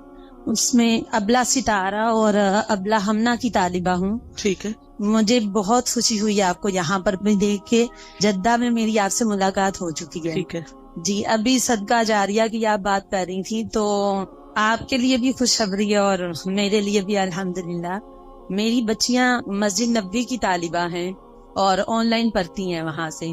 اس میں ابلا ستارہ اور ابلا ہمنا کی طالبہ ہوں. ٹھیک ہے. مجھے بہت خوشی ہوئی آپ کو یہاں پر بھی دیکھ کے. جدہ میں میری آپ سے ملاقات ہو چکی ہے. ٹھیک ہے. جی، ابھی صدقہ جاریہ کی آپ بات کر رہی تھی تو آپ کے لیے بھی خوشخبری ہے اور میرے لیے بھی الحمدللہ. میری بچیاں مسجد نبوی کی طالبہ ہیں اور آن لائن پڑھتی ہیں وہاں سے.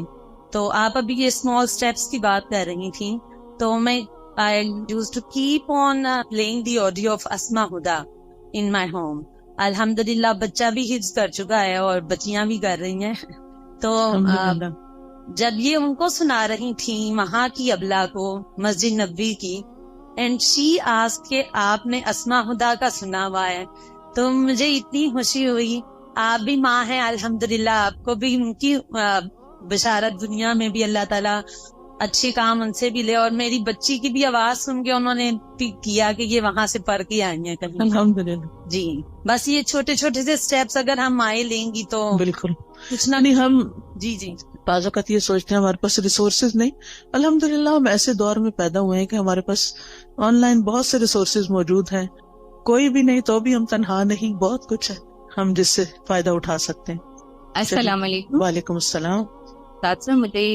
تو آپ ابھی یہ اسمال اسٹیپس کی بات کر رہی تھیں تو میں I used to keep on playing the audio of Asma Huda in my home. الحمدللہ بچہ بھی حفظ کر چکا ہے اور بچیاں بھی کر رہی ہیں. تو جب یہ ان کو سنا رہی تھیں وہاں کی ابلا کو مسجد نبوی کی، اینڈ شی آسکڈ کہ آپ نے اسما ہدا کا سنا ہوا ہے، تو مجھے اتنی خوشی ہوئی. آپ بھی ماں ہیں الحمدللہ، آپ کو بھی ان کی بشارت دنیا میں بھی اللہ تعالیٰ اچھے کام ان سے بھی لے. اور میری بچی کی بھی آواز سن کے انہوں نے کیا کہ یہ وہاں سے پڑھ کے آئی ہیں کہیں. الحمدللہ. جی، بس یہ چھوٹے چھوٹے سے سٹیپس اگر ہم آئے لیں گی تو بالکل کچھ نہ. نہیں، ہم جی بعض اوقات یہ سوچتے ہیں ہمارے پاس ریسورسز نہیں. الحمدللہ ہم ایسے دور میں پیدا ہوئے ہیں کہ ہمارے پاس آن لائن بہت سے ریسورسز موجود ہیں. کوئی بھی نہیں تو بھی ہم تنہا نہیں، بہت کچھ ہے ہم جس سے فائدہ اٹھا سکتے ہیں. السلام علیکم. وعلیکم السلام. ساتھ مجھے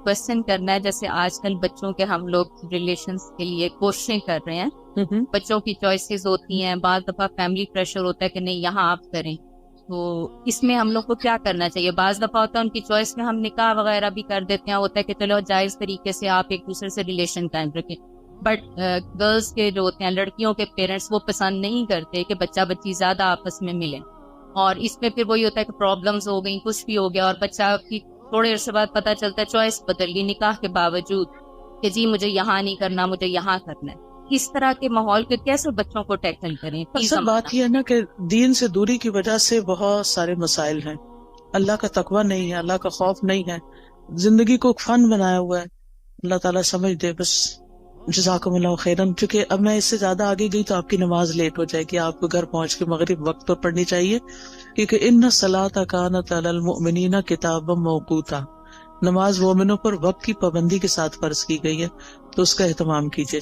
کوشچن کرنا ہے، جیسے آج کل بچوں کے ہم لوگ ریلیشنز کے لیے کوششیں کر رہے ہیں. بچوں کی چوائسیز ہوتی ہیں، بعض دفعہ فیملی پریشر ہوتا ہے کہ نہیں یہاں آپ کریں. تو اس میں ہم لوگ کو کیا کرنا چاہیے؟ بعض دفعہ ہوتا ہے ان کی چوائس میں ہم نکاح وغیرہ بھی کر دیتے ہیں، ہوتا ہے کہ چلو جائز طریقے سے آپ ایک دوسرے سے ریلیشن قائم رکھیں. بٹ گرلس کے جو ہوتے ہیں، لڑکیوں کے پیرنٹس وہ پسند نہیں کرتے کہ بچہ بچی زیادہ آپس میں ملیں. اور اس میں پھر وہی ہوتا ہے کہ پرابلمز ہو گئی، کچھ بھی ہو گیا، اور بچہ کی تھوڑے عرصے بعد پتہ چلتا ہے چوائس بدل گئی نکاح کے باوجود کہ جی مجھے یہاں نہیں کرنا، مجھے یہاں کرنا ہے. اس طرح کے ماحول کے کیسے بچوں کو ٹیکل کریں؟ اصل بات یہ ہے نا کہ دین سے دوری کی وجہ سے بہت سارے مسائل ہیں. اللہ کا تقوی نہیں ہے، اللہ کا خوف نہیں ہے، زندگی کو فن بنایا ہوا ہے. اللہ تعالیٰ سمجھ دے. بس جزاکم اللہ خیرن. چونکہ اب میں اس سے زیادہ آگے گئی تو آپ کی نماز لیٹ ہو جائے گی. آپ کو گھر پہنچ کے مغرب وقت پر پڑھنی چاہیے، کیونکہ ان الصلاۃ کانت علی المؤمنین کتابا موقوتا، نماز مومنوں پر وقت کی پابندی کے ساتھ فرض کی گئی ہے، تو اس کا اہتمام کیجیے.